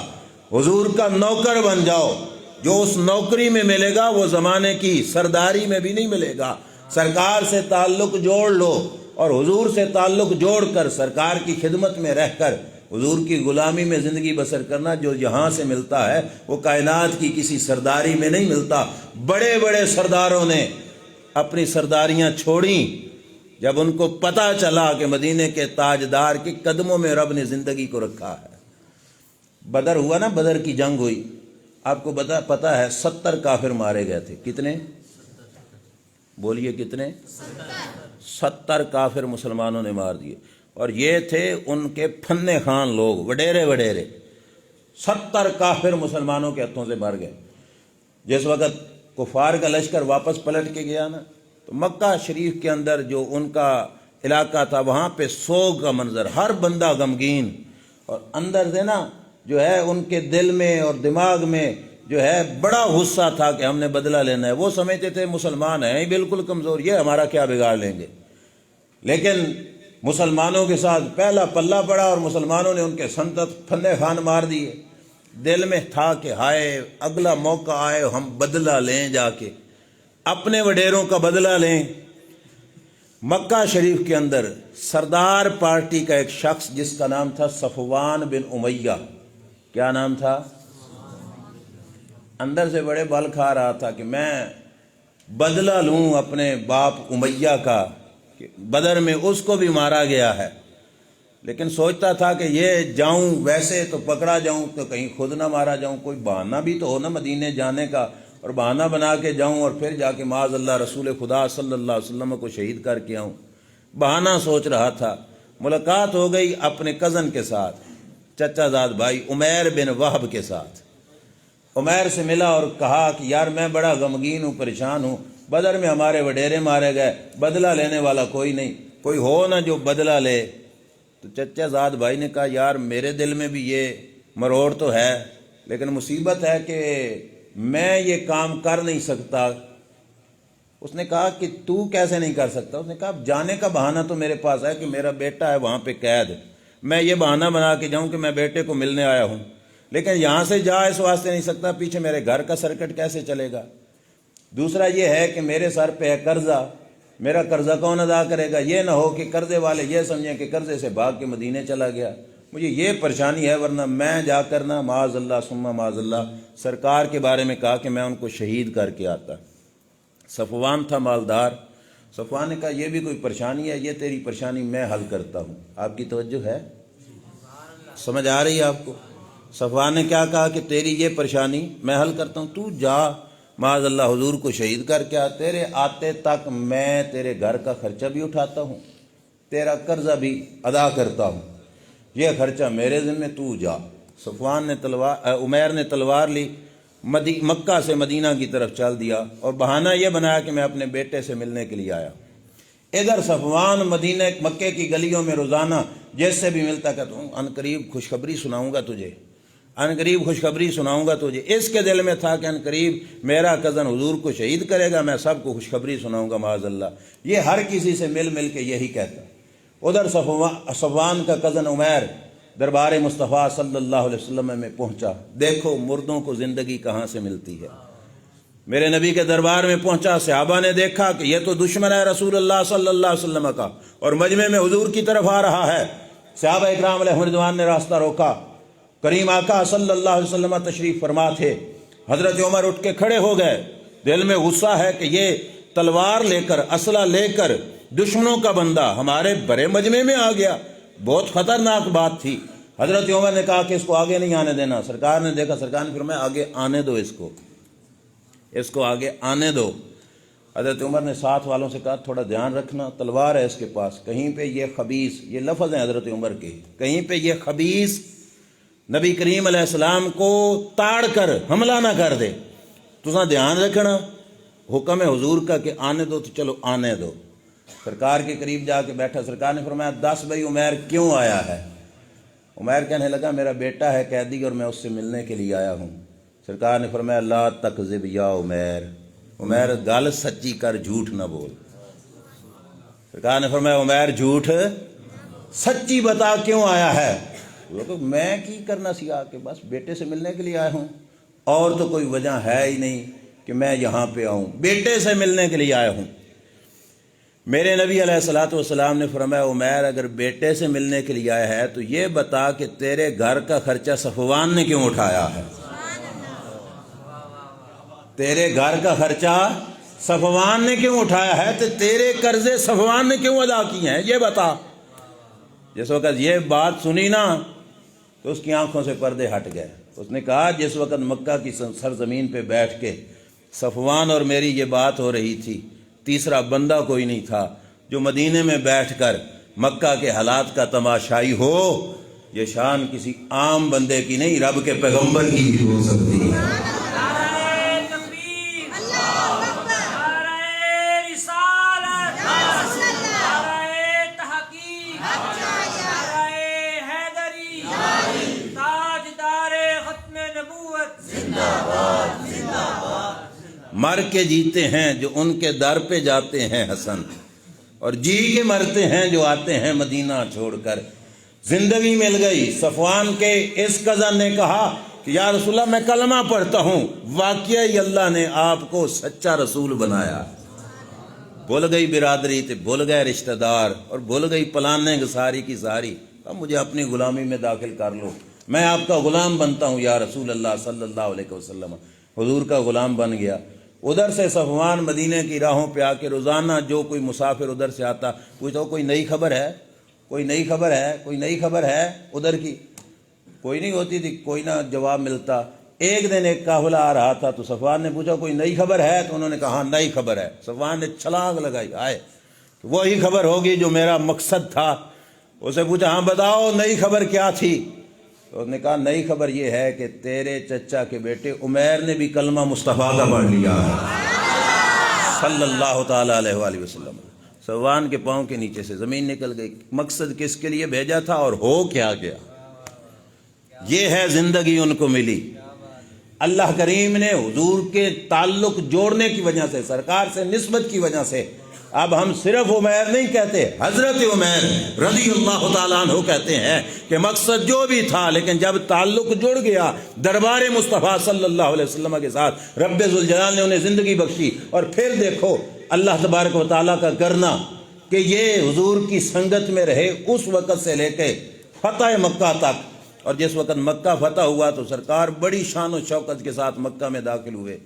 حضور کا نوکر بن جاؤ، جو اس نوکری میں ملے گا وہ زمانے کی سرداری میں بھی نہیں ملے گا۔ سرکار سے تعلق جوڑ لو، اور حضور سے تعلق جوڑ کر سرکار کی خدمت میں رہ کر حضور کی غلامی میں زندگی بسر کرنا، جو یہاں سے ملتا ہے وہ کائنات کی کسی سرداری میں نہیں ملتا۔ بڑے بڑے سرداروں نے اپنی سرداریاں چھوڑیں جب ان کو پتہ چلا کہ مدینے کے تاجدار کے قدموں میں رب نے زندگی کو رکھا ہے۔ بدر ہوا نا، بدر کی جنگ ہوئی، آپ کو پتہ ہے 70 کافر مارے گئے تھے۔ کتنے؟ بولیے کتنے؟ 70 کافر مسلمانوں نے مار دیے، اور یہ تھے ان کے فن خان لوگ، وڈیرے وڈیرے۔ 70 کافر مسلمانوں کے ہاتھوں سے مر گئے۔ جس وقت کفار کا لشکر واپس پلٹ کے گیا نا، تو مکہ شریف کے اندر جو ان کا علاقہ تھا وہاں پہ سوگ کا منظر، ہر بندہ غمگین، اور اندر سے نا جو ہے ان کے دل میں اور دماغ میں جو ہے بڑا غصہ تھا کہ ہم نے بدلہ لینا ہے۔ وہ سمجھتے تھے مسلمان ہیں بالکل کمزور، یہ ہمارا کیا بگاڑ لیں گے، لیکن مسلمانوں کے ساتھ پہلا پلہ پڑا اور مسلمانوں نے ان کے سنتت پھنے خان مار دیے۔ دل میں تھا کہ ہائے اگلا موقع آئے ہم بدلہ لیں، جا کے اپنے وڈیروں کا بدلہ لیں۔ مکہ شریف کے اندر سردار پارٹی کا ایک شخص جس کا نام تھا صفوان بن امیہ، کیا نام تھا؟ اندر سے بڑے بل کھا رہا تھا کہ میں بدلہ لوں اپنے باپ امیہ کا، کہ بدر میں اس کو بھی مارا گیا ہے، لیکن سوچتا تھا کہ یہ جاؤں ویسے تو پکڑا جاؤں تو کہیں خود نہ مارا جاؤں، کوئی بہانہ بھی تو ہو نا مدینے جانے کا، اور بہانہ بنا کے جاؤں اور پھر جا کے معاذ اللہ رسول خدا صلی اللہ علیہ وسلم کو شہید کر کے آؤں۔ بہانہ سوچ رہا تھا، ملاقات ہو گئی اپنے کزن کے ساتھ، چچا زاد بھائی عمیر بن وہب کے ساتھ۔ عمیر سے ملا اور کہا کہ یار میں بڑا غمگین ہوں، پریشان ہوں، بدر میں ہمارے وڈیرے مارے گئے، بدلہ لینے والا کوئی نہیں، کوئی ہو نا جو بدلہ لے۔ تو چچا زاد بھائی نے کہا یار میرے دل میں بھی یہ مروڑ تو ہے، لیکن مصیبت ہے کہ میں یہ کام کر نہیں سکتا۔ اس نے کہا کہ تو کیسے نہیں کر سکتا؟ اس نے کہا جانے کا بہانہ تو میرے پاس ہے کہ میرا بیٹا ہے وہاں پہ قید، میں یہ بہانہ بنا کے جاؤں کہ میں بیٹے کو ملنے آیا ہوں، لیکن یہاں سے جا اس واسطے نہیں سکتا، پیچھے میرے گھر کا سرکٹ کیسے چلے گا؟ دوسرا یہ ہے کہ میرے سر پہ ہے قرضہ، میرا قرضہ کون ادا کرے گا؟ یہ نہ ہو کہ قرضے والے یہ سمجھیں کہ قرضے سے بھاگ کے مدینے چلا گیا، مجھے یہ پریشانی ہے، ورنہ میں جا کر نہ معاذ اللہ ثم معاذ اللہ سرکار کے بارے میں کہا کہ میں ان کو شہید کر کے آتا۔ صفوان تھا مالدار، صفوان نے کہا یہ بھی کوئی پریشانی ہے، یہ تیری پریشانی میں حل کرتا ہوں۔ آپ کی توجہ ہے؟ سمجھ آ رہی ہے آپ کو؟ صفوان نے کیا کہا کہ تیری یہ پریشانی میں حل کرتا ہوں، تو جا معاذ اللہ حضور کو شہید کر کے آ، تیرے آتے تک میں تیرے گھر کا خرچہ بھی اٹھاتا ہوں، تیرا قرضہ بھی ادا کرتا ہوں، یہ خرچہ میرے ذمہ، تو جا۔ صفوان نے عمیر نے تلوار لی، مکہ سے مدینہ کی طرف چل دیا، اور بہانہ یہ بنایا کہ میں اپنے بیٹے سے ملنے کے لیے آیا۔ ادھر صفوان مدینہ مکے کی گلیوں میں روزانہ جس سے بھی ملتا کہ تم ان قریب خوشخبری سناؤں گا تجھے، ان قریب خوشخبری سناؤں گا تجھے۔ اس کے دل میں تھا کہ ان قریب میرا کزن حضور کو شہید کرے گا، میں سب کو خوشخبری سناؤں گا معاذ اللہ، یہ ہر کسی سے مل مل کے یہی کہتا۔ ادھر صفوان کا کزن عمیر دربار مصطفیٰ صلی اللہ علیہ وسلم میں پہنچا، دیکھو مردوں کو زندگی کہاں سے ملتی ہے، میرے نبی کے دربار میں پہنچا، صحابہ نے دیکھا کہ یہ تو دشمن ہے رسول اللہ صلی اللہ علیہ وسلم کا، اور مجمع میں حضور کی طرف آ رہا ہے۔ صحابہ اکرام علیہ رضوان نے راستہ روکا، کریم آقا صلی اللہ علیہ وسلم تشریف فرما تھے۔ حضرت عمر اٹھ کے کھڑے ہو گئے، دل میں غصہ ہے کہ یہ تلوار لے کر اسلحہ لے کر دشمنوں کا بندہ ہمارے بڑے مجمع میں آ گیا، بہت خطرناک بات تھی۔ حضرت عمر نے کہا کہ اس کو آگے نہیں آنے دینا۔ سرکار نے دیکھا، سرکار نے فرمایا آگے آنے دو، اس کو آگے آنے دو۔ حضرت عمر نے ساتھ والوں سے کہا تھوڑا دھیان رکھنا، تلوار ہے اس کے پاس، کہیں پہ یہ خبیث، یہ لفظ ہیں حضرت عمر کے، کہیں پہ یہ خبیث نبی کریم علیہ السلام کو تاڑ کر حملہ نہ کر دے، تو دھیان رکھنا۔ حکم ہے حضور کا کہ آنے دو، تو چلو آنے دو۔ سرکار کے قریب جا کے بیٹھا، سرکار نے فرمایا 10 بھائی عمیر کیوں آیا ہے؟ عمیر کہنے لگا میرا بیٹا ہے قیدی اور میں اس سے ملنے کے لیے آیا ہوں۔ سرکار نے فرمایا لا تکذب یا عمیر، عمیر گل سچی کر، جھوٹ نہ بول۔ سرکار نے فرمایا عمیر جھوٹ سچی بتا کیوں آیا ہے؟ میں کی کرنا سی آ کے، بس بیٹے سے ملنے کے لیے آیا ہوں، اور تو کوئی وجہ ہے ہی نہیں کہ میں یہاں پہ آؤں، بیٹے سے ملنے کے لیے آیا ہوں۔ میرے نبی علیہ الصلوۃ والسلام نے فرمایا عمیر اگر بیٹے سے ملنے کے لیے آیا ہے تو یہ بتا کہ تیرے گھر کا خرچہ صفوان نے کیوں اٹھایا ہے؟ تیرے گھر کا خرچہ صفوان نے کیوں اٹھایا ہے؟ تو تیرے قرضے صفوان نے کیوں ادا کیے ہیں یہ بتا۔ جس وقت یہ بات سنی نا تو اس کی آنکھوں سے پردے ہٹ گئے۔ اس نے کہا جس وقت مکہ کی سرزمین پہ بیٹھ کے صفوان اور میری یہ بات ہو رہی تھی، تیسرا بندہ کوئی نہیں تھا جو مدینے میں بیٹھ کر مکہ کے حالات کا تماشائی ہو۔ یہ شان کسی عام بندے کی نہیں، رب کے پیغمبر کی بھی ہو سکتی ہے۔ مر کے جیتے ہیں جو ان کے در پہ جاتے ہیں حسن، اور جی کے مرتے ہیں جو آتے ہیں مدینہ چھوڑ کر۔ زندگی مل گئی۔ صفوان کے اس کزن نے کہا کہ یا رسول اللہ میں کلمہ پڑھتا ہوں، واقعی اللہ نے آپ کو سچا رسول بنایا۔ بھول گئی برادری تے بھول گئے رشتہ دار، اور بھول گئی پلانیں ساری کی ساری۔ اب مجھے اپنی غلامی میں داخل کر لو، میں آپ کا غلام بنتا ہوں یا رسول اللہ صلی اللہ علیہ وسلم۔ حضور کا غلام بن گیا۔ ادھر سے صفوان مدینہ کی راہوں پہ آ کے روزانہ جو کوئی مسافر ادھر سے آتا پوچھتا کوئی نئی خبر ہے، کوئی نئی خبر ہے، کوئی نئی خبر ہے ادھر کی؟ کوئی نہیں ہوتی تھی، کوئی نہ جواب ملتا۔ ایک دن ایک قافلہ آ رہا تھا تو صفوان نے پوچھا کوئی نئی خبر ہے؟ تو انہوں نے کہا ہاں نئی خبر ہے۔ صفوان نے چھلانگ لگائی، آئے وہی خبر ہوگی جو میرا مقصد تھا۔ اسے پوچھا ہاں بتاؤ نئی خبر کیا تھی؟ تو اس نے کہا نئی خبر یہ ہے کہ تیرے چچا کے بیٹے عمیر نے بھی کلمہ مصطفیٰ کا پڑھ لیا ہے صلی اللہ تعالیٰ علیہ وآلہ وسلم۔ صفوان کے پاؤں کے نیچے سے زمین نکل گئی۔ مقصد کس کے لیے بھیجا تھا اور ہو کیا گیا؟ یہ ہے زندگی ان کو ملی۔ اللہ کریم نے حضور کے تعلق جوڑنے کی وجہ سے، سرکار سے نسبت کی وجہ سے، اب ہم صرف عمیر نہیں کہتے، حضرت عمیر رضی اللہ تعالیٰ عنہ کہتے ہیں کہ مقصد جو بھی تھا، لیکن جب تعلق جڑ گیا دربار مصطفیٰ صلی اللہ علیہ وسلم کے ساتھ، رب ذوالجلال نے انہیں زندگی بخشی۔ اور پھر دیکھو اللہ تبارک و تعالیٰ کا کرنا کہ یہ حضور کی سنگت میں رہے اس وقت سے لے کے فتح مکہ تک۔ اور جس وقت مکہ فتح ہوا تو سرکار بڑی شان و شوکت کے ساتھ مکہ میں داخل ہوئے۔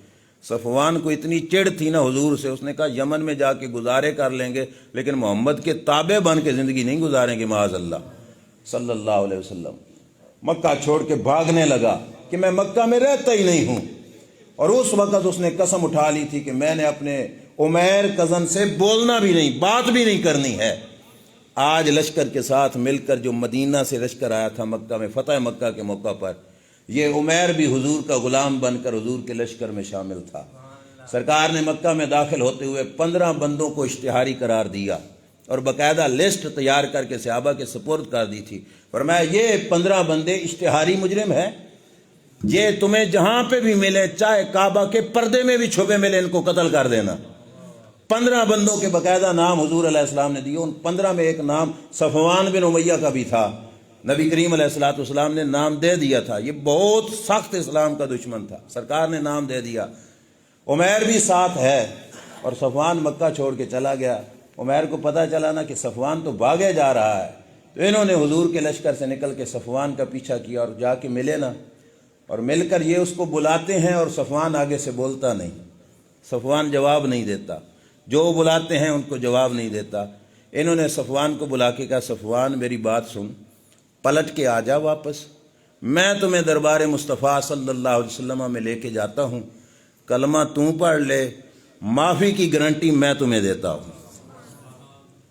صفوان کو اتنی چڑ تھی نا حضور سے، اس نے کہا یمن میں جا کے گزارے کر لیں گے لیکن محمد کے تابع بن کے زندگی نہیں گزاریں گے معاذ اللہ صلی اللہ علیہ وسلم۔ مکہ چھوڑ کے بھاگنے لگا کہ میں مکہ میں رہتا ہی نہیں ہوں۔ اور اس وقت اس نے قسم اٹھا لی تھی کہ میں نے اپنے عمیر کزن سے بولنا بھی نہیں، بات بھی نہیں کرنی ہے۔ آج لشکر کے ساتھ مل کر جو مدینہ سے لشکر آیا تھا مکہ میں فتح مکہ کے موقع پر، یہ عمیر بھی حضور کا غلام بن کر حضور کے لشکر میں شامل تھا۔ سرکار نے مکہ میں داخل ہوتے ہوئے 15 بندوں کو اشتہاری قرار دیا اور باقاعدہ لسٹ تیار کر کے صحابہ کے سپرد کر دی تھی۔ فرمایا یہ 15 بندے اشتہاری مجرم ہیں، یہ تمہیں جہاں پہ بھی ملے، چاہے کعبہ کے پردے میں بھی چھپے ملے، ان کو قتل کر دینا۔ 15 بندوں کے باقاعدہ نام حضور علیہ السلام نے دیے۔ ان 15 میں ایک نام صفوان بن امیہ کا بھی تھا، نبی کریم علیہ الصلوۃ والسلام نے نام دے دیا تھا۔ یہ بہت سخت اسلام کا دشمن تھا، سرکار نے نام دے دیا۔ عمیر بھی ساتھ ہے اور صفوان مکہ چھوڑ کے چلا گیا۔ عمیر کو پتہ چلا نا کہ صفوان تو بھاگے جا رہا ہے، تو انہوں نے حضور کے لشکر سے نکل کے صفوان کا پیچھا کیا اور جا کے ملے نا، اور مل کر یہ اس کو بلاتے ہیں اور صفوان آگے سے بولتا نہیں، صفوان جواب نہیں دیتا، جو بلاتے ہیں ان کو جواب نہیں دیتا۔ انہوں نے صفوان کو بلا کے کہا صفوان میری بات سن، پلٹ کے آ جا واپس، میں تمہیں دربار مصطفیٰ صلی اللہ علیہ وسلم میں لے کے جاتا ہوں، کلمہ تو پڑھ لے، معافی کی گارنٹی میں تمہیں دیتا ہوں۔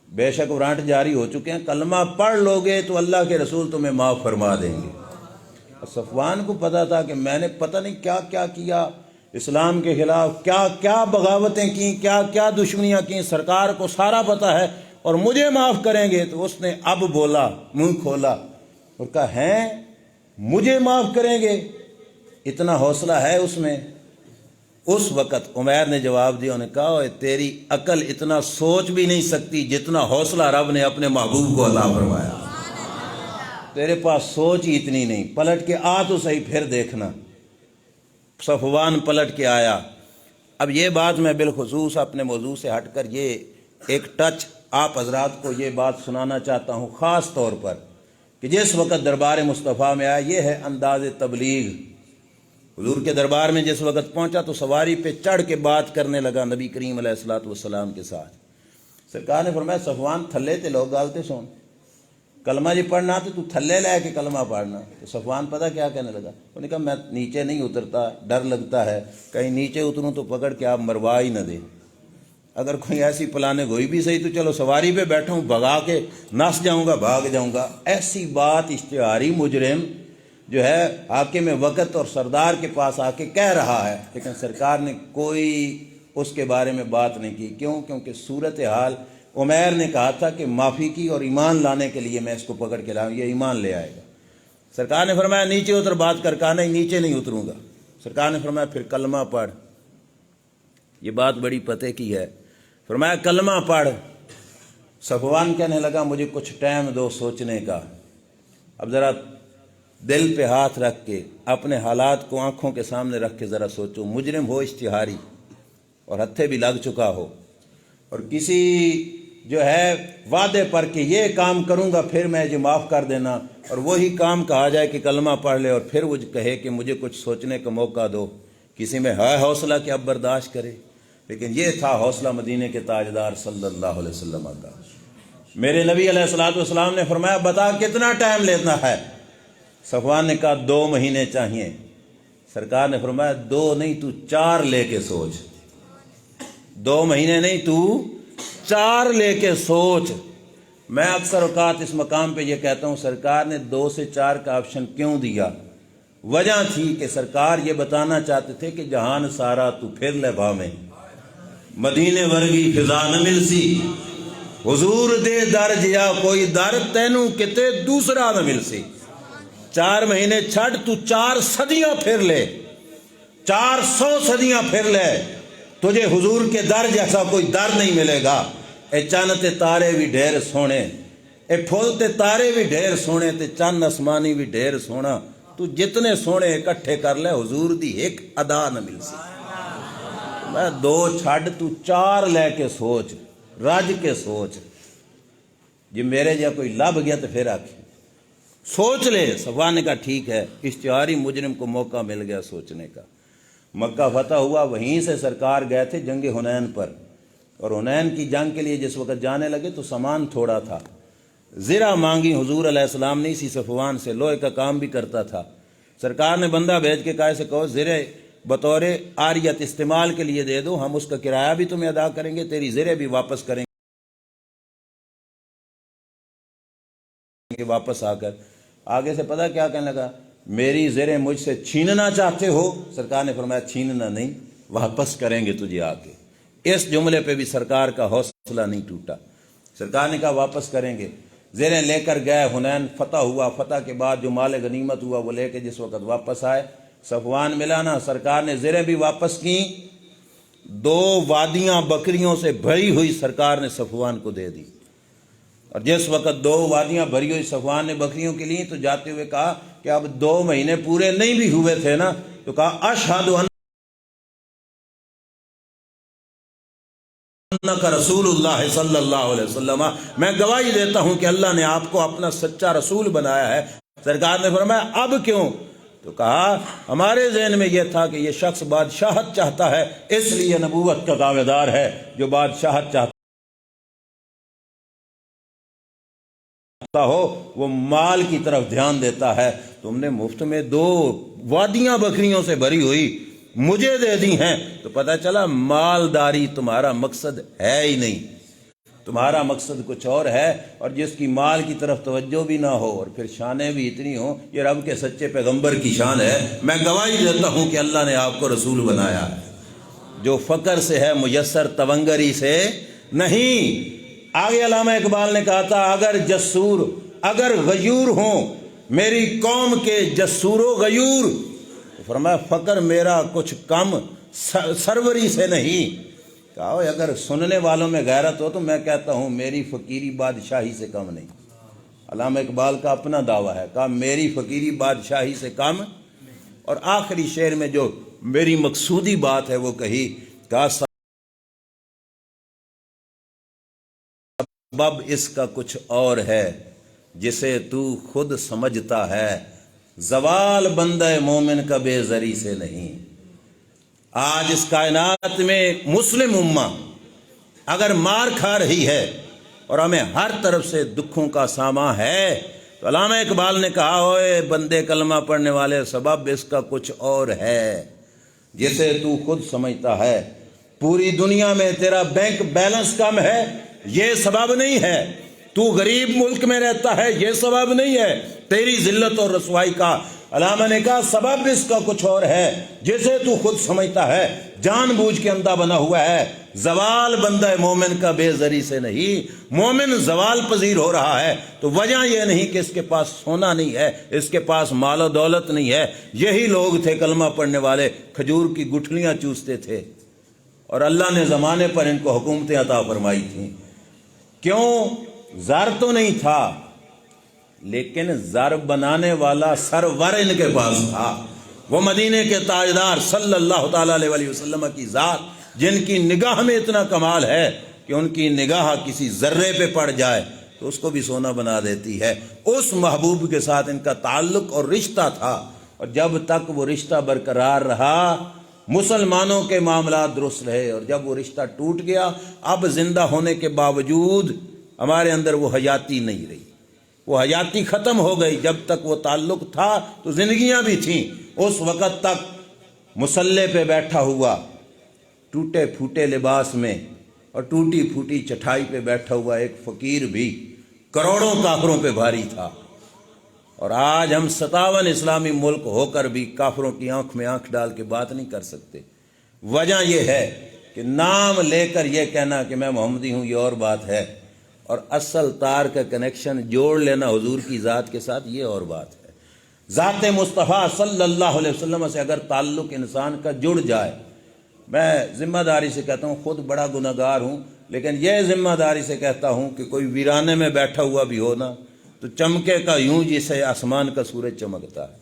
بے شک وارنٹ جاری ہو چکے ہیں، کلمہ پڑھ لو گے تو اللہ کے رسول تمہیں معاف فرما دیں گے۔ صفوان کو پتا تھا کہ میں نے پتہ نہیں کیا کیا کیا اسلام کے خلاف، کیا کیا بغاوتیں کی، کیا کیا دشمنیاں کی، سرکار کو سارا پتہ ہے اور مجھے معاف کریں گے۔ تو اس نے اب بولا، منہ کھولا اور کہا ہیں مجھے معاف کریں گے؟ اتنا حوصلہ ہے اس میں۔ اس وقت عمیر نے جواب دیا، انہوں نے کہا تیری عقل اتنا سوچ بھی نہیں سکتی جتنا حوصلہ رب نے اپنے محبوب کو عطا فرمایا، تیرے پاس سوچ ہی اتنی نہیں، پلٹ کے آ تو صحیح پھر دیکھنا۔ صفوان پلٹ کے آیا۔ اب یہ بات میں بالخصوص اپنے موضوع سے ہٹ کر یہ ایک ٹچ آپ حضرات کو یہ بات سنانا چاہتا ہوں خاص طور پر کہ جس وقت دربار مصطفیٰ میں آیا، یہ ہے انداز تبلیغ۔ حضور کے دربار میں جس وقت پہنچا تو سواری پہ چڑھ کے بات کرنے لگا نبی کریم علیہ الصلوۃ والسلام کے ساتھ۔ سرکار نے فرمایا صفوان تھلے تے لوگ گالتے سون، کلمہ جی پڑھنا تو تھلے لے کے کلمہ پڑھنا۔ تو صفوان پتہ کیا کہنے لگا، انہوں نے کہا میں نیچے نہیں اترتا، ڈر لگتا ہے کہیں نیچے اتروں تو پکڑ کے آپ مروا ہی نہ دیں، اگر کوئی ایسی پلانے گوئی بھی صحیح تو چلو سواری پہ بیٹھا ہوں، بھگا کے نس جاؤں گا، بھاگ جاؤں گا۔ ایسی بات اشتہاری مجرم جو ہے حاکم وقت اور سردار کے پاس آ کے کہہ رہا ہے، لیکن سرکار نے کوئی اس کے بارے میں بات نہیں کی۔ کیوں؟ کیونکہ صورتحال عمیر نے کہا تھا کہ معافی کی اور ایمان لانے کے لیے میں اس کو پکڑ کے لاؤں، یہ ایمان لے آئے گا۔ سرکار نے فرمایا نیچے اتر، بات کر، کہا نہیں نیچے نہیں اتروں گا۔ سرکار نے فرمایا پھر کلمہ پڑھ، یہ بات بڑی پتے کی ہے، فرمایا کلمہ پڑھ۔ صفوان کہنے لگا مجھے کچھ ٹائم دو سوچنے کا۔ اب ذرا دل پہ ہاتھ رکھ کے اپنے حالات کو آنکھوں کے سامنے رکھ کے ذرا سوچو، مجرم ہو اشتہاری اور ہتھے بھی لگ چکا ہو، اور کسی جو ہے وعدے پر کہ یہ کام کروں گا پھر میں جو معاف کر دینا، اور وہی کام کہا جائے کہ کلمہ پڑھ لے اور پھر وہ کہے کہ مجھے کچھ سوچنے کا موقع دو۔ کسی میں ہے حوصلہ کہ اب برداشت کرے؟ لیکن یہ تھا حوصلہ مدینے کے تاجدار صلی اللہ علیہ وسلم کا۔ میرے نبی علیہ الصلوۃ والسلام نے فرمایا بتا کتنا ٹائم لینا ہے؟ صفوان نے کہا 2 مہینے چاہیے۔ سرکار نے فرمایا 2 نہیں تو 4 لے کے سوچ، 2 مہینے نہیں تو 4 لے کے سوچ۔ میں اکثر اوقات اس مقام پہ یہ کہتا ہوں سرکار نے 2 سے 4 کا آپشن کیوں دیا؟ وجہ تھی کہ سرکار یہ بتانا چاہتے تھے کہ جہان سارا تو پھر لے بھامیں، مدینے ورگی فضا نہ مل سی، حضور دے در جیا کوئی در تینوں کتے دوسرا نہ مل سی۔ 4 مہینے چھڑ تو 4 صدیاں پھر لے، 400 صدیاں پھر لے، تجھے حضور کے در جیسا کوئی در نہیں ملے گا۔ اے چند تے تارے بھی ڈھیر سونے، اے پھول تے تارے بھی ڈھیر سونے، تے چند آسمانی بھی ڈھیر سونا، تو جتنے سونے اکٹھے کر لے حضور دی ایک ادا نہ مل سی۔ میں 2 چھڑ تو 4 لے کے سوچ، رج کے سوچ، جی میرے جا کوئی لب گیا تو پھر آکھیں سوچ لے۔ صفوان نے کہا ٹھیک ہے۔ اشتہاری مجرم کو موقع مل گیا سوچنے کا۔ مکہ فتح ہوا، وہیں سے سرکار گئے تھے جنگ حنین پر، اور حنین کی جنگ کے لیے جس وقت جانے لگے تو سامان تھوڑا تھا، زرہ مانگی حضور علیہ السلام نے اسی صفوان سے، لوہے کا کام بھی کرتا تھا۔ سرکار نے بندہ بھیج کے کہا سے کہو زرہ بطور عاریت استعمال کے لیے دے دو، ہم اس کا کرایہ بھی تمہیں ادا کریں گے، تیری زرہ بھی واپس کریں گے واپس آ کر۔ آگے سے پتہ کیا کہنے لگا، میری زرہ مجھ سے چھیننا چاہتے ہو؟ سرکار نے فرمایا چھیننا نہیں، واپس کریں گے تجھے آ کے۔ اس جملے پہ بھی سرکار کا حوصلہ نہیں ٹوٹا، سرکار نے کہا واپس کریں گے۔ زرہیں لے کر گئے، حنین فتح ہوا، فتح کے بعد جو مال غنیمت ہوا وہ لے کے جس وقت واپس آئے، صفوان ملا نا، سرکار نے زرہیں بھی واپس کیں، 2 وادیاں بکریوں سے بھری ہوئی سرکار نے صفوان کو دے دی۔ اور جس وقت 2 وادیاں بھری ہوئی صفوان نے بکریوں کے لیے، تو جاتے ہوئے کہا کہ اب 2 مہینے پورے نہیں بھی ہوئے تھے نا، تو کہا اشہد انک رسول اللہ صلی اللہ علیہ وسلم، میں گواہی دیتا ہوں کہ اللہ نے آپ کو اپنا سچا رسول بنایا ہے۔ سرکار نے فرمایا اب کیوں؟ تو کہا ہمارے ذہن میں یہ تھا کہ یہ شخص بادشاہت چاہتا ہے، اس لیے نبوت کا دعوے دار ہے۔ جو بادشاہت چاہتا ہو وہ مال کی طرف دھیان دیتا ہے۔ تم نے مفت میں 2 وادیاں بکریوں سے بھری ہوئی مجھے دے دی ہیں، تو پتہ چلا مالداری تمہارا مقصد ہے ہی نہیں، تمہارا مقصد کچھ اور ہے۔ اور جس کی مال کی طرف توجہ بھی نہ ہو اور پھر شانیں بھی اتنی ہوں، یہ رب کے سچے پیغمبر کی شان ہے۔ میں گواہی دیتا ہوں کہ اللہ نے آپ کو رسول بنایا ہے، جو فقر سے ہے میسر تونگری سے نہیں۔ آگے علامہ اقبال نے کہا تھا اگر غیور ہوں میری قوم کے جسور و غیور، فرمایا فقر میرا کچھ کم سروری سے نہیں۔ کہا اگر سننے والوں میں غیرت ہو تو میں کہتا ہوں میری فقیری بادشاہی سے کم نہیں۔ علامہ اقبال کا اپنا دعویٰ ہے، کہا میری فقیری بادشاہی سے کم۔ اور آخری شعر میں جو میری مقصودی بات ہے وہ کہی، کہا سبب اس کا کچھ اور ہے جسے تو خود سمجھتا ہے، زوال بندہ مومن کا بے زری سے نہیں۔ آج اس کائنات میں مسلم امہ اگر مار کھا رہی ہے اور ہمیں ہر طرف سے دکھوں کا ساماں ہے، تو علامہ اقبال نے کہا ہوئے بندے کلمہ پڑھنے والے، سبب اس کا کچھ اور ہے جسے تو خود سمجھتا ہے۔ پوری دنیا میں تیرا بینک بیلنس کم ہے، یہ سبب نہیں ہے۔ تو غریب ملک میں رہتا ہے، یہ سبب نہیں ہے تیری ذلت اور رسوائی کا۔ علامہ نے کہا سبب اس کا کچھ اور ہے جسے تو خود سمجھتا ہے، جان بوجھ کے اندھا بنا ہوا ہے۔ زوال بندہ مومن کا بے زری سے نہیں، مومن زوال پذیر ہو رہا ہے تو وجہ یہ نہیں کہ اس کے پاس سونا نہیں ہے، اس کے پاس مال و دولت نہیں ہے۔ یہی لوگ تھے کلمہ پڑھنے والے، کھجور کی گٹھلیاں چوستے تھے اور اللہ نے زمانے پر ان کو حکومتیں عطا فرمائی تھیں۔ کیوں؟ زر تو نہیں تھا، لیکن زر بنانے والا سرور ان کے پاس تھا۔ وہ مدینے کے تاجدار صلی اللہ تعالی علیہ وسلم کی ذات، جن کی نگاہ میں اتنا کمال ہے کہ ان کی نگاہ کسی ذرے پہ پڑ جائے تو اس کو بھی سونا بنا دیتی ہے، اس محبوب کے ساتھ ان کا تعلق اور رشتہ تھا۔ اور جب تک وہ رشتہ برقرار رہا مسلمانوں کے معاملات درست رہے، اور جب وہ رشتہ ٹوٹ گیا اب زندہ ہونے کے باوجود ہمارے اندر وہ حیاتی نہیں رہی، وہ حیاتی ختم ہو گئی۔ جب تک وہ تعلق تھا تو زندگیاں بھی تھیں۔ اس وقت تک مصلے پہ بیٹھا ہوا ٹوٹے پھوٹے لباس میں اور ٹوٹی پھوٹی چٹائی پہ بیٹھا ہوا ایک فقیر بھی کروڑوں کافروں پہ بھاری تھا۔ اور آج ہم 57 اسلامی ملک ہو کر بھی کافروں کی آنکھ میں آنکھ ڈال کے بات نہیں کر سکتے۔ وجہ یہ ہے کہ نام لے کر یہ کہنا کہ میں محمدی ہوں یہ اور بات ہے، اور اصل تار کا کنیکشن جوڑ لینا حضور کی ذات کے ساتھ یہ اور بات ہے۔ ذات مصطفیٰ صلی اللہ علیہ وسلم سے اگر تعلق انسان کا جڑ جائے، میں ذمہ داری سے کہتا ہوں، خود بڑا گناہگار ہوں، لیکن یہ ذمہ داری سے کہتا ہوں کہ کوئی ویرانے میں بیٹھا ہوا بھی ہو نا تو چمکے کا یوں جسے آسمان کا سورج چمکتا ہے،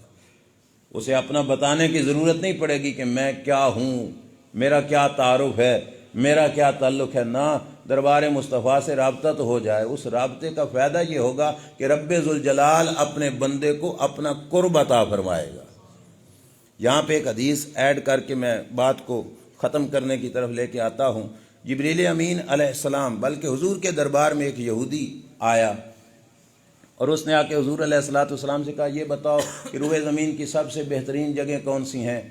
اسے اپنا بتانے کی ضرورت نہیں پڑے گی کہ میں کیا ہوں، میرا کیا تعارف ہے، میرا کیا تعلق ہے۔ نہ، دربار مصطفیٰ سے رابطہ تو ہو جائے۔ اس رابطے کا فائدہ یہ ہوگا کہ رب ذوالجلال اپنے بندے کو اپنا قرب عطا فرمائے گا۔ یہاں پہ ایک حدیث ایڈ کر کے میں بات کو ختم کرنے کی طرف لے کے آتا ہوں۔ جبریل امین علیہ السلام، بلکہ حضور کے دربار میں ایک یہودی آیا اور اس نے آ کے حضور علیہ السلام سے کہا یہ بتاؤ کہ روئے زمین کی سب سے بہترین جگہیں کون سی ہیں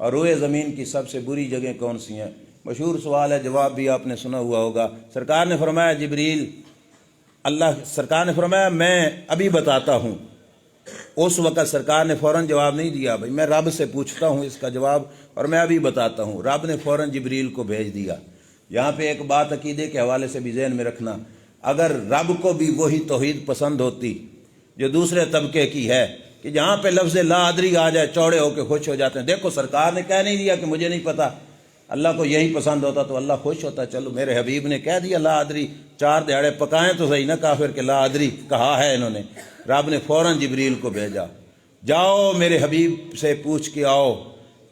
اور روئے زمین کی سب سے بری جگہیں کون سی ہیں؟ مشہور سوال ہے، جواب بھی آپ نے سنا ہوا ہوگا۔ سرکار نے فرمایا جبریل، سرکار نے فرمایا میں ابھی بتاتا ہوں۔ اس وقت سرکار نے فوراً جواب نہیں دیا، بھائی میں رب سے پوچھتا ہوں اس کا جواب اور میں ابھی بتاتا ہوں۔ رب نے فوراً جبریل کو بھیج دیا۔ یہاں پہ ایک بات عقیدے کے حوالے سے بھی ذہن میں رکھنا، اگر رب کو بھی وہی توحید پسند ہوتی جو دوسرے طبقے کی ہے کہ جہاں پہ لفظ لا ادری آ جائے چوڑے ہو کے خوش ہو جاتے ہیں، دیکھو سرکار نے کہہ نہیں دیا کہ مجھے نہیں پتا، اللہ کو یہی پسند ہوتا تو اللہ خوش ہوتا، چلو میرے حبیب نے کہہ دیا لا ادری، 4 دہاڑے پکائیں تو صحیح نہ کافر کہ لا ادری کہا ہے انہوں نے۔ رب نے فوراً جبریل کو بھیجا، جاؤ میرے حبیب سے پوچھ کے آؤ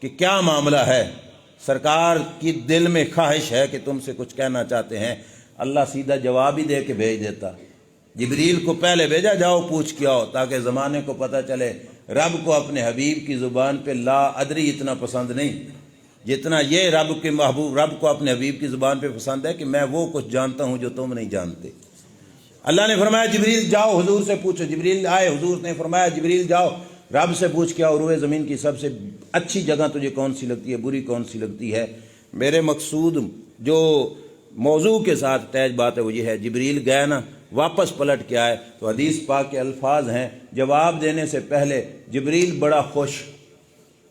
کہ کیا معاملہ ہے، سرکار کی دل میں خواہش ہے کہ تم سے کچھ کہنا چاہتے ہیں۔ اللہ سیدھا جواب ہی دے کے بھیج دیتا۔ جبریل کو پہلے بھیجا، جاؤ پوچھ کے آؤ، تاکہ زمانے کو پتہ چلے رب کو اپنے حبیب کی زبان پہ لا ادری اتنا پسند نہیں جتنا یہ رب کے محبوب، رب کو اپنے حبیب کی زبان پہ پسند ہے کہ میں وہ کچھ جانتا ہوں جو تم نہیں جانتے۔ اللہ نے فرمایا جبریل جاؤ حضور سے پوچھو۔ جبریل آئے، حضور نے فرمایا جبریل جاؤ رب سے پوچھ کے آؤ، روئے زمین کی سب سے اچھی جگہ تجھے کون سی لگتی ہے، بری کون سی لگتی ہے۔ میرے مقصود جو موضوع کے ساتھ تیج بات ہے وہ یہ ہے، جبریل گئے نا، واپس پلٹ کے آئے تو حدیث پاک کے الفاظ ہیں، جواب دینے سے پہلے جبریل بڑا خوش،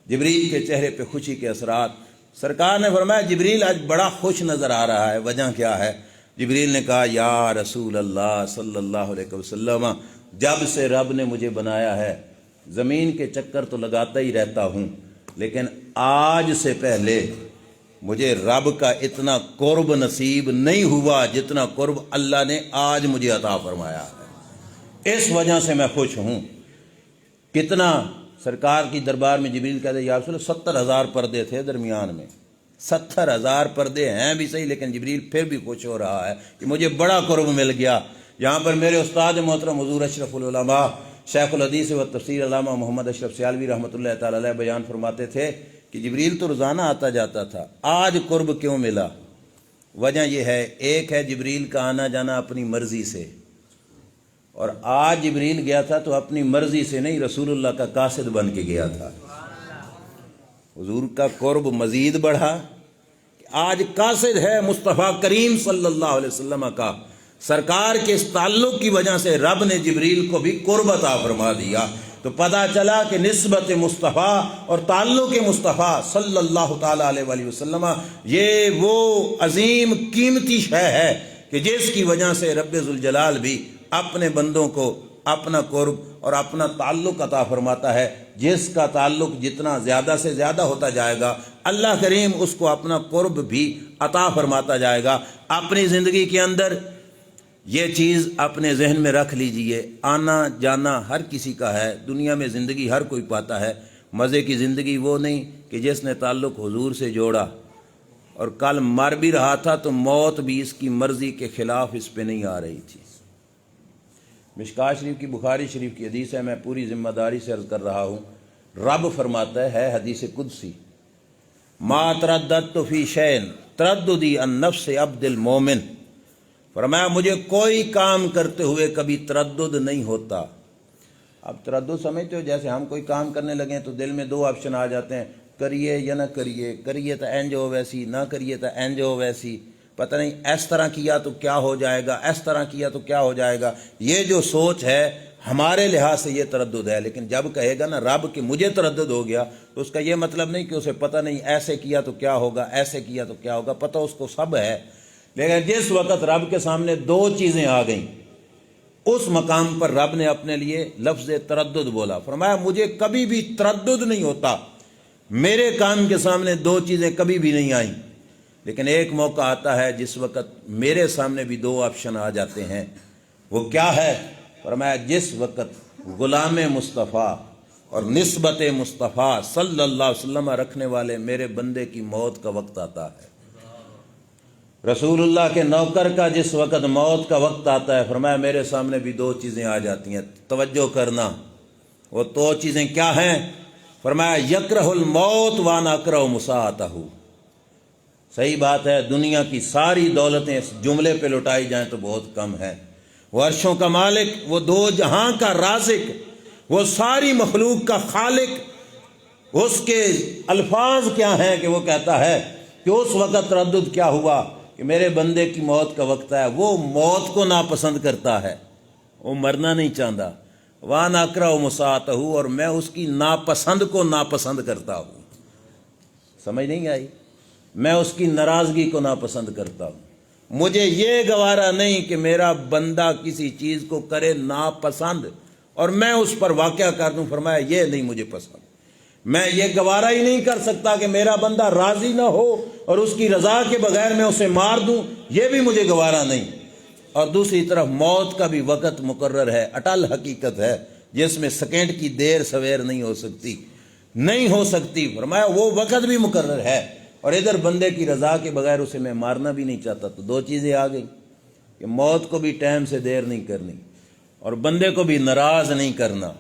جبریل کے چہرے پہ خوشی کے اثرات۔ سرکار نے فرمایا جبریل آج بڑا خوش نظر آ رہا ہے، وجہ کیا ہے؟ جبریل نے کہا یا رسول اللہ صلی اللہ علیہ وسلم، جب سے رب نے مجھے بنایا ہے زمین کے چکر تو لگاتا ہی رہتا ہوں، لیکن آج سے پہلے مجھے رب کا اتنا قرب نصیب نہیں ہوا جتنا قرب اللہ نے آج مجھے عطا فرمایا ہے، اس وجہ سے میں خوش ہوں۔ کتنا سرکار کی دربار میں جبریل کہتے یا رسول اللہ 70,000 پردے تھے درمیان میں، 70,000 پردے ہیں بھی صحیح، لیکن جبریل پھر بھی خوش ہو رہا ہے کہ مجھے بڑا قرب مل گیا۔ یہاں پر میرے استاد محترم حضور اشرف العلماء شیخ الحدیث و تفسیر علامہ محمد اشرف سیالوی رحمۃ اللہ تعالی علیہ بیان فرماتے تھے کہ جبریل تو روزانہ آتا جاتا تھا، آج قرب کیوں ملا؟ وجہ یہ ہے، ایک ہے جبریل کا آنا جانا اپنی مرضی سے، اور آج جبریل گیا تھا تو اپنی مرضی سے نہیں، رسول اللہ کا قاصد بن کے گیا تھا۔ حضور کا قرب مزید بڑھا، آج قاصد ہے مصطفیٰ کریم صلی اللہ علیہ وسلم کا، سرکار کے اس تعلق کی وجہ سے رب نے جبریل کو بھی قرب عطا فرما دیا۔ تو پتہ چلا کہ نسبت مصطفیٰ اور تعلق مصطفیٰ صلی اللہ تعالیٰ علیہ وآلہ وسلم یہ وہ عظیم قیمتی شے ہے کہ جس کی وجہ سے رب ذوالجلال بھی اپنے بندوں کو اپنا قرب اور اپنا تعلق عطا فرماتا ہے۔ جس کا تعلق جتنا زیادہ سے زیادہ ہوتا جائے گا، اللہ کریم اس کو اپنا قرب بھی عطا فرماتا جائے گا۔ اپنی زندگی کے اندر یہ چیز اپنے ذہن میں رکھ لیجئے، آنا جانا ہر کسی کا ہے، دنیا میں زندگی ہر کوئی پاتا ہے۔ مزے کی زندگی وہ نہیں کہ جس نے تعلق حضور سے جوڑا اور کل مر بھی رہا تھا تو موت بھی اس کی مرضی کے خلاف اس پہ نہیں آ رہی تھی۔ مشکوٰۃ شریف کی، بخاری شریف کی حدیث ہے، میں پوری ذمہ داری سے عرض کر رہا ہوں۔ رب فرماتا ہے حدیث قدسی، ما ترددت فی شیء ترددی عن نفس عبد المومن، فرمایا مجھے کوئی کام کرتے ہوئے کبھی تردد نہیں ہوتا۔ اب تردد سمجھتے ہو، جیسے ہم کوئی کام کرنے لگیں تو دل میں دو آپشن آ جاتے ہیں، کریے یا نہ کریے، کریے تو اینج ہو ویسی، نہ کریے تو اینج ہو ویسی، پتہ نہیں اس طرح کیا تو کیا ہو جائے گا، اس طرح کیا تو کیا ہو جائے گا۔ یہ جو سوچ ہے ہمارے لحاظ سے یہ تردد ہے، لیکن جب کہے گا نا رب کہ مجھے تردد ہو گیا، تو اس کا یہ مطلب نہیں کہ اسے پتہ نہیں ایسے کیا تو کیا ہوگا، ایسے کیا تو کیا ہوگا، پتہ اس کو سب ہے۔ لیکن جس وقت رب کے سامنے دو چیزیں آ گئیں، اس مقام پر رب نے اپنے لیے لفظ تردد بولا، فرمایا مجھے کبھی بھی تردد نہیں ہوتا، میرے کام کے سامنے دو چیزیں کبھی بھی نہیں آئیں۔ لیکن ایک موقع آتا ہے جس وقت میرے سامنے بھی دو آپشن آ جاتے ہیں، وہ کیا ہے؟ فرمایا جس وقت غلام مصطفیٰ اور نسبت مصطفیٰ صلی اللہ علیہ وسلم رکھنے والے میرے بندے کی موت کا وقت آتا ہے، رسول اللہ کے نوکر کا جس وقت موت کا وقت آتا ہے، فرمایا میرے سامنے بھی دو چیزیں آ جاتی ہیں، توجہ کرنا۔ وہ دو چیزیں کیا ہیں؟ فرمایا یکرہ الموت وانا اکرہ مساعتہ۔ صحیح بات ہے، دنیا کی ساری دولتیں اس جملے پہ لٹائی جائیں تو بہت کم ہے۔ وہ عرشوں کا مالک، وہ دو جہاں کا رازق، وہ ساری مخلوق کا خالق، اس کے الفاظ کیا ہیں کہ وہ کہتا ہے کہ اس وقت تردد کیا ہوا کہ میرے بندے کی موت کا وقت ہے، وہ موت کو ناپسند کرتا ہے، وہ مرنا نہیں چاہتا، وَأَنَا أَكْرَهُ مُسَاعَتَهُ، اور میں اس کی ناپسند کو ناپسند کرتا ہوں۔ سمجھ نہیں آئی؟ میں اس کی ناراضگی کو ناپسند کرتا ہوں۔ مجھے یہ گوارا نہیں کہ میرا بندہ کسی چیز کو کرے ناپسند اور میں اس پر واقع کر دوں، فرمایا یہ نہیں مجھے پسند۔ میں یہ گوارا ہی نہیں کر سکتا کہ میرا بندہ راضی نہ ہو اور اس کی رضا کے بغیر میں اسے مار دوں، یہ بھی مجھے گوارا نہیں۔ اور دوسری طرف موت کا بھی وقت مقرر ہے، اٹل حقیقت ہے، جس میں سیکنڈ کی دیر سویر نہیں ہو سکتی، نہیں ہو سکتی۔ فرمایا وہ وقت بھی مقرر ہے، اور ادھر بندے کی رضا کے بغیر اسے میں مارنا بھی نہیں چاہتا۔ تو دو چیزیں آ گئی کہ موت کو بھی ٹائم سے دیر نہیں کرنی اور بندے کو بھی ناراض نہیں کرنا۔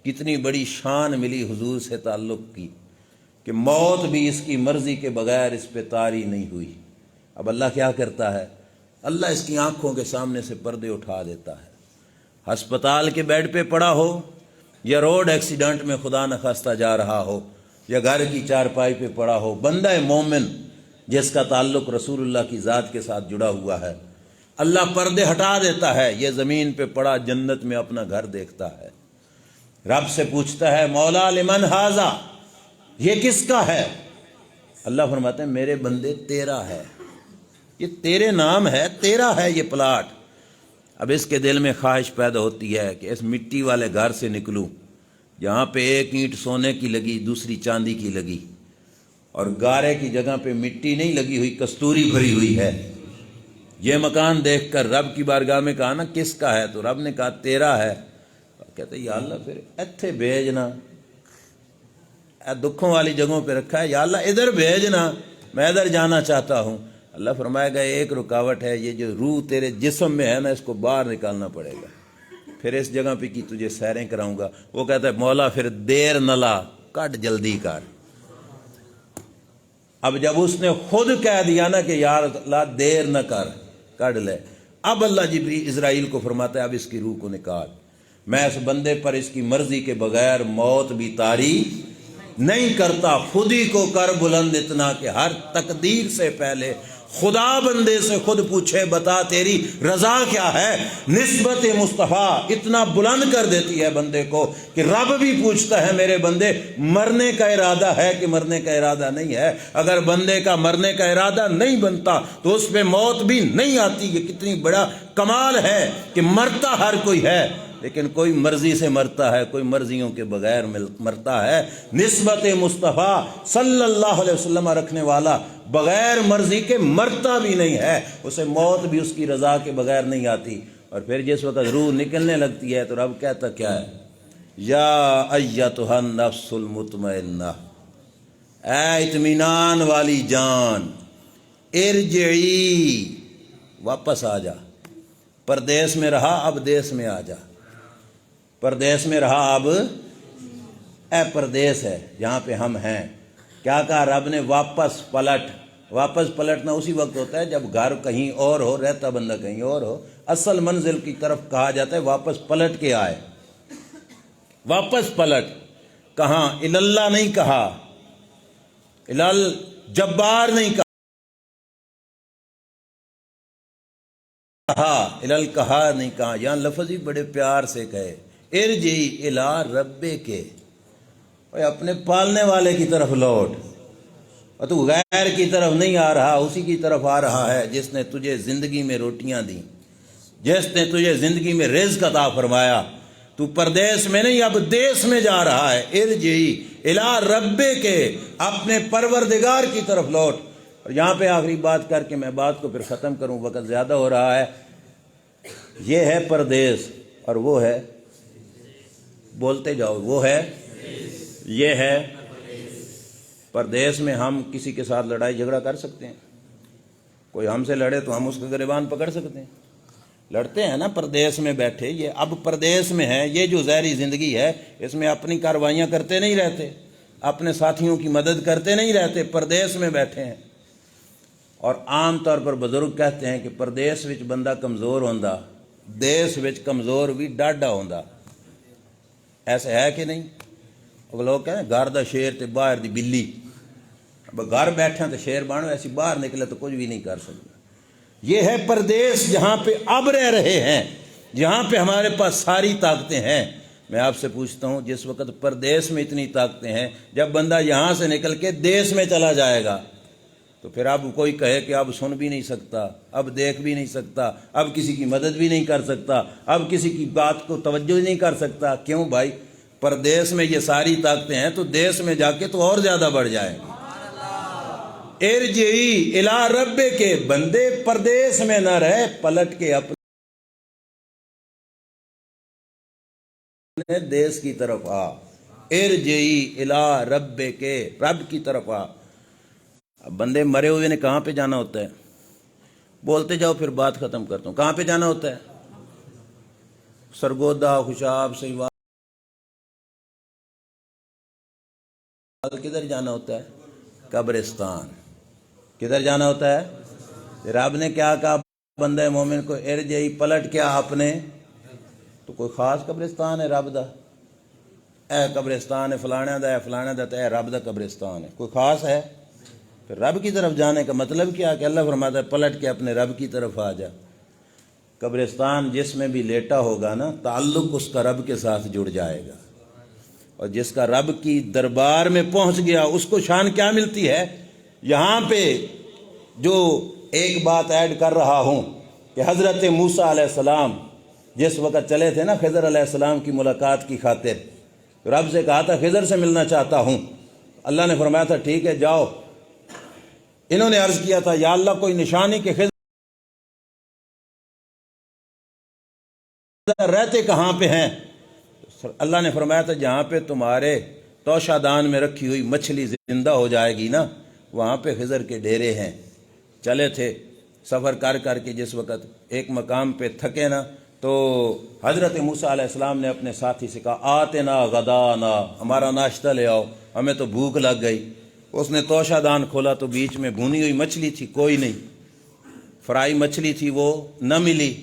کتنی بڑی شان ملی حضور سے تعلق کی کہ موت بھی اس کی مرضی کے بغیر اس پہ طاری نہیں ہوئی۔ اب اللہ کیا کرتا ہے؟ اللہ اس کی آنکھوں کے سامنے سے پردے اٹھا دیتا ہے۔ ہسپتال کے بیڈ پہ پڑا ہو یا روڈ ایکسیڈنٹ میں خدا نخواستہ جا رہا ہو یا گھر کی چارپائی پہ پڑا ہو، بندہ مومن جس کا تعلق رسول اللہ کی ذات کے ساتھ جڑا ہوا ہے، اللہ پردے ہٹا دیتا ہے، یہ زمین پہ پڑا جنت میں اپنا گھر دیکھتا ہے۔ رب سے پوچھتا ہے مولا لمن ھذا، یہ کس کا ہے؟ اللہ فرماتے ہیں میرے بندے تیرا ہے، یہ تیرے نام ہے، تیرا ہے یہ پلاٹ۔ اب اس کے دل میں خواہش پیدا ہوتی ہے کہ اس مٹی والے گھر سے نکلوں جہاں پہ ایک اینٹ سونے کی لگی، دوسری چاندی کی لگی، اور گارے کی جگہ پہ مٹی نہیں لگی ہوئی، کستوری بھری ہوئی ہے۔ یہ مکان دیکھ کر رب کی بارگاہ میں کہا نا کس کا ہے؟ تو رب نے کہا تیرا ہے۔ کہتے یا اللہ پھر ایتھے بھیجنا، دکھوں والی جگہوں پہ رکھا ہے، یا اللہ ادھر بھیجنا، میں ادھر جانا چاہتا ہوں۔ اللہ فرمائے گا ایک رکاوٹ ہے، یہ جو روح تیرے جسم میں ہے نا، اس کو باہر نکالنا پڑے گا، پھر اس جگہ پہ کی تجھے سیریں کراؤں گا۔ وہ کہتا ہے مولا پھر دیر نہ لا، کٹ جلدی کر۔ اب جب اس نے خود کہہ دیا نا کہ یا اللہ دیر نہ کر، کٹ لے، اب اللہ جبریل اسرائیل کو فرماتا ہے اب اس کی روح کو نکال، میں اس بندے پر اس کی مرضی کے بغیر موت بھی طاری نہیں کرتا، خود ہی کو کر بلند اتنا کہ ہر تقدیر سے پہلے خدا بندے سے خود پوچھے بتا تیری رضا کیا ہے۔ نسبت مصطفیٰ اتنا بلند کر دیتی ہے بندے کو کہ رب بھی پوچھتا ہے میرے بندے مرنے کا ارادہ ہے کہ مرنے کا ارادہ نہیں ہے۔ اگر بندے کا مرنے کا ارادہ نہیں بنتا تو اس پہ موت بھی نہیں آتی۔ یہ کتنی بڑا کمال ہے کہ مرتا ہر کوئی ہے، لیکن کوئی مرضی سے مرتا ہے، کوئی مرضیوں کے بغیر مرتا ہے۔ نسبت مصطفیٰ صلی اللہ علیہ وسلم رکھنے والا بغیر مرضی کے مرتا بھی نہیں ہے، اسے موت بھی اس کی رضا کے بغیر نہیں آتی۔ اور پھر جس وقت روح نکلنے لگتی ہے تو رب کہتا کیا ہے؟ یا ایتھا النفس المطمئنہ، اے اطمینان والی جان، ارجعی، واپس آ جا۔ پردیس میں رہا اب دیس میں آ جا، پردیس میں رہا اب اے پردیس ہے جہاں پہ ہم ہیں۔ کیا کہا رب نے؟ واپس پلٹ۔ واپس پلٹنا اسی وقت ہوتا ہے جب گھر کہیں اور ہو، رہتا بندہ کہیں اور ہو، اصل منزل کی طرف کہا جاتا ہے واپس پلٹ کے آئے۔ واپس پلٹ کہاں؟ اللہ نہیں کہا، جبار نہیں کہا، کہا نہیں کہا، یہاں لفظ ہی بڑے پیار سے کہے، ارجعی الی ربک، اپنے پالنے والے کی طرف لوٹ، اور تو غیر کی طرف نہیں آ رہا، اسی کی طرف آ رہا ہے جس نے تجھے زندگی میں روٹیاں دیں، جس نے تجھے زندگی میں رزق عطا فرمایا۔ تو پردیس میں نہیں اب دیس میں جا رہا ہے۔ ارجعی الی ربک، اپنے پروردگار کی طرف لوٹ۔ اور یہاں پہ آخری بات کر کے میں بات کو پھر ختم کروں، وقت زیادہ ہو رہا ہے۔ یہ ہے پردیس اور وہ ہے، بولتے جاؤ، وہ ہے، یہ ہے پردیس میں ہم کسی کے ساتھ لڑائی جھگڑا کر سکتے ہیں؟ کوئی ہم سے لڑے تو ہم اس کا گریبان پکڑ سکتے ہیں؟ لڑتے ہیں نا پردیس میں بیٹھے۔ یہ اب پردیس میں ہے، یہ جو ظاہری زندگی ہے اس میں اپنی کاروائیاں کرتے نہیں رہتے، اپنے ساتھیوں کی مدد کرتے نہیں رہتے، پردیس میں بیٹھے ہیں۔ اور عام طور پر بزرگ کہتے ہیں کہ پردیس وچ بندہ کمزور ہوندا، دیس وچ کمزور بھی ڈاڈا ہوندا۔ ایسے ہے کہ نہیں؟ اب لوگ کہتے ہیں گھر دا شیر تے باہر دی بلی، اب گھر بیٹھے تو شیر بانو، ایسی باہر نکلے تو کچھ بھی نہیں کر سکتا۔ یہ ہے پردیس جہاں پہ اب رہ رہے ہیں، جہاں پہ ہمارے پاس ساری طاقتیں ہیں۔ میں آپ سے پوچھتا ہوں جس وقت پردیس میں اتنی طاقتیں ہیں، جب بندہ یہاں سے نکل کے دیس میں چلا جائے گا تو پھر اب کوئی کہے کہ اب سن بھی نہیں سکتا، اب دیکھ بھی نہیں سکتا، اب کسی کی مدد بھی نہیں کر سکتا، اب کسی کی بات کو توجہ نہیں کر سکتا۔ کیوں بھائی؟ پردیس میں یہ ساری طاقتیں ہیں تو دیس میں جا کے تو اور زیادہ بڑھ جائیں گی۔ ارجعی الی ربک، بندے پردیس میں نہ رہے، پلٹ کے اپنے دیس کی طرف آ۔ ارجعی الی ربک، رب کی طرف آ۔ اب بندے مرے ہوئے نے کہاں پہ جانا ہوتا ہے؟ بولتے جاؤ پھر بات ختم کرتا ہوں۔ کہاں پہ جانا ہوتا ہے؟ سرگودا، خوشاب، سیواد، کدھر جانا ہوتا ہے؟ قبرستان۔ کدھر جانا ہوتا ہے؟ رب نے کیا کہا بندہ مومن کو؟ ارجعی، پلٹ کیا اپنے۔ تو کوئی خاص قبرستان ہے رب دا؟ اے قبرستان ہے فلانے دا، ہے فلانے دا، تو اے رب دا قبرستان ہے، کوئی خاص ہے؟ پھر رب کی طرف جانے کا مطلب کیا کہ اللہ فرماتا ہے پلٹ کے اپنے رب کی طرف آ جا۔ قبرستان جس میں بھی لیٹا ہوگا نا، تعلق اس کا رب کے ساتھ جڑ جائے گا، اور جس کا رب کی دربار میں پہنچ گیا اس کو شان کیا ملتی ہے؟ یہاں پہ جو ایک بات ایڈ کر رہا ہوں کہ حضرت موسیٰ علیہ السلام جس وقت چلے تھے نا خضر علیہ السلام کی ملاقات کی خاطر، رب سے کہا تھا خضر سے ملنا چاہتا ہوں، اللہ نے فرمایا تھا ٹھیک ہے جاؤ۔ انہوں نے عرض کیا تھا یا اللہ کوئی نشانی کہ خضر رہتے کہاں پہ ہیں؟ اللہ نے فرمایا تھا جہاں پہ تمہارے توشہ دان میں رکھی ہوئی مچھلی زندہ ہو جائے گی نا، وہاں پہ خضر کے ڈیرے ہیں. چلے تھے سفر کر کر کے، جس وقت ایک مقام پہ تھکے نا تو حضرت موسیٰ علیہ السلام نے اپنے ساتھی سے کہا آتنا غدانا، ہمارا ناشتہ لے آؤ، ہمیں تو بھوک لگ گئی. اس نے توشہ دان کھولا تو بیچ میں بھونی ہوئی مچھلی تھی، کوئی نہیں، فرائی مچھلی تھی وہ نہ ملی.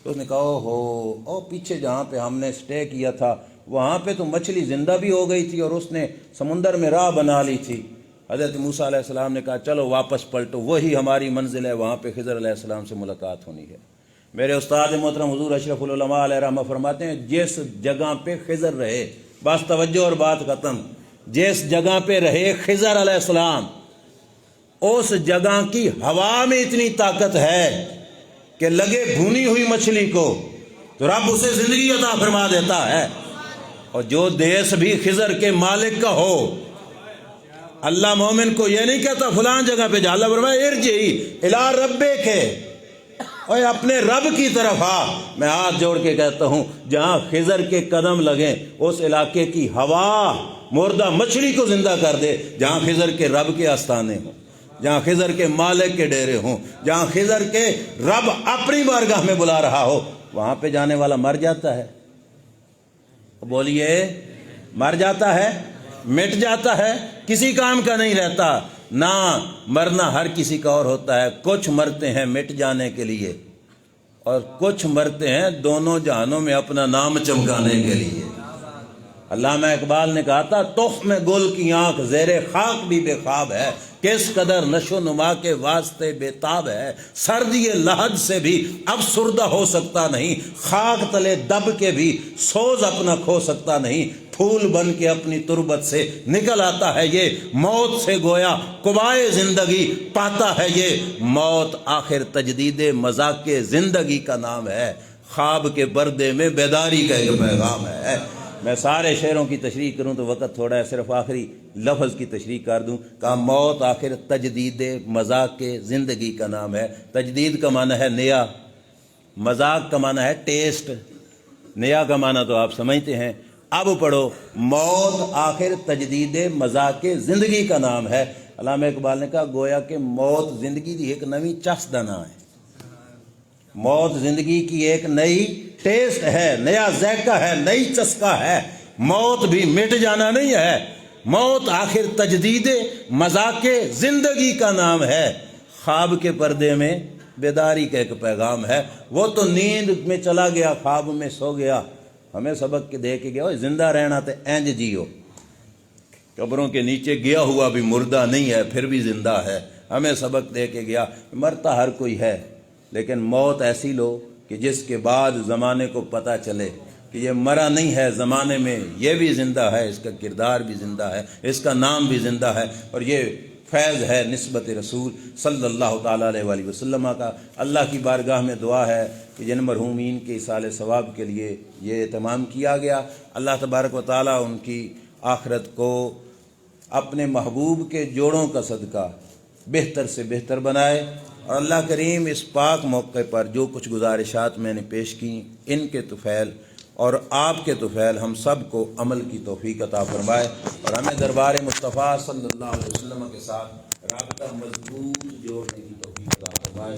تو اس نے کہا او پیچھے جہاں پہ ہم نے سٹے کیا تھا وہاں پہ تو مچھلی زندہ بھی ہو گئی تھی اور اس نے سمندر میں راہ بنا لی تھی. حضرت موسیٰ علیہ السلام نے کہا چلو واپس پلٹو، وہی ہماری منزل ہے، وہاں پہ خضر علیہ السلام سے ملاقات ہونی ہے. میرے استاد محترم حضور اشرف العلماء علیہ رحمہ فرماتے ہیں جس جگہ پہ خضر رہے، بس توجہ اور بات ختم، جس جگہ پہ رہے خضر علیہ السلام اس جگہ کی ہوا میں اتنی طاقت ہے کہ لگے بھونی ہوئی مچھلی کو تو رب اسے زندگی عطا فرما دیتا ہے. اور جو دیس بھی خضر کے مالک کا ہو، اللہ مومن کو یہ نہیں کہتا فلان جگہ پہ جا، اللہ فرمایا ارجعی الی ربک، اور اپنے رب کی طرف آ. میں ہاتھ جوڑ کے کہتا ہوں جہاں خضر کے قدم لگیں اس علاقے کی ہوا مردہ مچھلی کو زندہ کر دے. جہاں خضر کے رب کے آستانے ہوں، جہاں خضر کے مالک کے ڈیرے ہوں، جہاں خضر کے رب اپنی بارگاہ میں بلا رہا ہو، وہاں پہ جانے والا مر جاتا ہے. بولیے مر جاتا ہے، مٹ جاتا ہے، کسی کام کا نہیں رہتا. نہ مرنا ہر کسی کا اور ہوتا ہے، کچھ مرتے ہیں مٹ جانے کے لیے اور کچھ مرتے ہیں دونوں جہانوں میں اپنا نام چمکانے کے لیے. علامہ اقبال نے کہا تھا تخم گل کی آنکھ زیر خاک بھی بے خواب ہے، کس قدر نشو نما کے واسطے بے تاب ہے، سردی لحد سے بھی افسردہ ہو سکتا نہیں، خاک تلے دب کے بھی سوز اپنا کھو سکتا نہیں، پھول بن کے اپنی تربت سے نکل آتا ہے یہ، موت سے گویا قبائے زندگی پاتا ہے یہ، موت آخر تجدید مذاق زندگی کا نام ہے، خواب کے پردے میں بیداری کا ایک پیغام ہے. میں سارے شعروں کی تشریح کروں تو وقت تھوڑا ہے، صرف آخری لفظ کی تشریح کر دوں. کہا موت آخر تجدید مذاق زندگی کا نام ہے. تجدید کا معنی ہے نیا، مذاق کا معنی ہے ٹیسٹ، نیا کا معنی تو آپ سمجھتے ہیں. اب پڑھو موت آخر تجدید مذاق زندگی کا نام ہے. علامہ اقبال نے کہا گویا کہ موت زندگی کی ایک نئی چس دا نام ہے، موت زندگی کی ایک نئی ٹیسٹ ہے، نیا ذائقہ ہے، نئی چسکا ہے. موت بھی مٹ جانا نہیں ہے، موت آخر تجدید مذاق زندگی کا نام ہے. خواب کے پردے میں بیداری کا ایک پیغام ہے. وہ تو نیند میں چلا گیا، خواب میں سو گیا، ہمیں سبق کے دے کے گیا زندہ رہنا تے اینج جیو. قبروں کے نیچے گیا ہوا بھی مردہ نہیں ہے، پھر بھی زندہ ہے. ہمیں سبق دے کے گیا مرتا ہر کوئی ہے، لیکن موت ایسی لو کہ جس کے بعد زمانے کو پتہ چلے کہ یہ مرا نہیں ہے، زمانے میں یہ بھی زندہ ہے، اس کا کردار بھی زندہ ہے، اس کا نام بھی زندہ ہے. اور یہ فیض ہے نسبت رسول صلی اللہ تعالیٰ علیہ وآلہ وسلم کا. اللہ کی بارگاہ میں دعا ہے کہ جن مرحومین کے ایصال ثواب کے لیے یہ اہتمام کیا گیا، اللہ تبارک و تعالیٰ ان کی آخرت کو اپنے محبوب کے جوڑوں کا صدقہ بہتر سے بہتر بنائے. اور اللہ کریم اس پاک موقع پر جو کچھ گزارشات میں نے پیش کی ان کے طفیل اور آپ کے طفیل ہم سب کو عمل کی توفیق عطا فرمائے اور ہمیں دربار مصطفیٰ صلی اللہ علیہ وسلم کے ساتھ رابطہ مضبوط جوڑنے کی توفیق عطا فرمائے.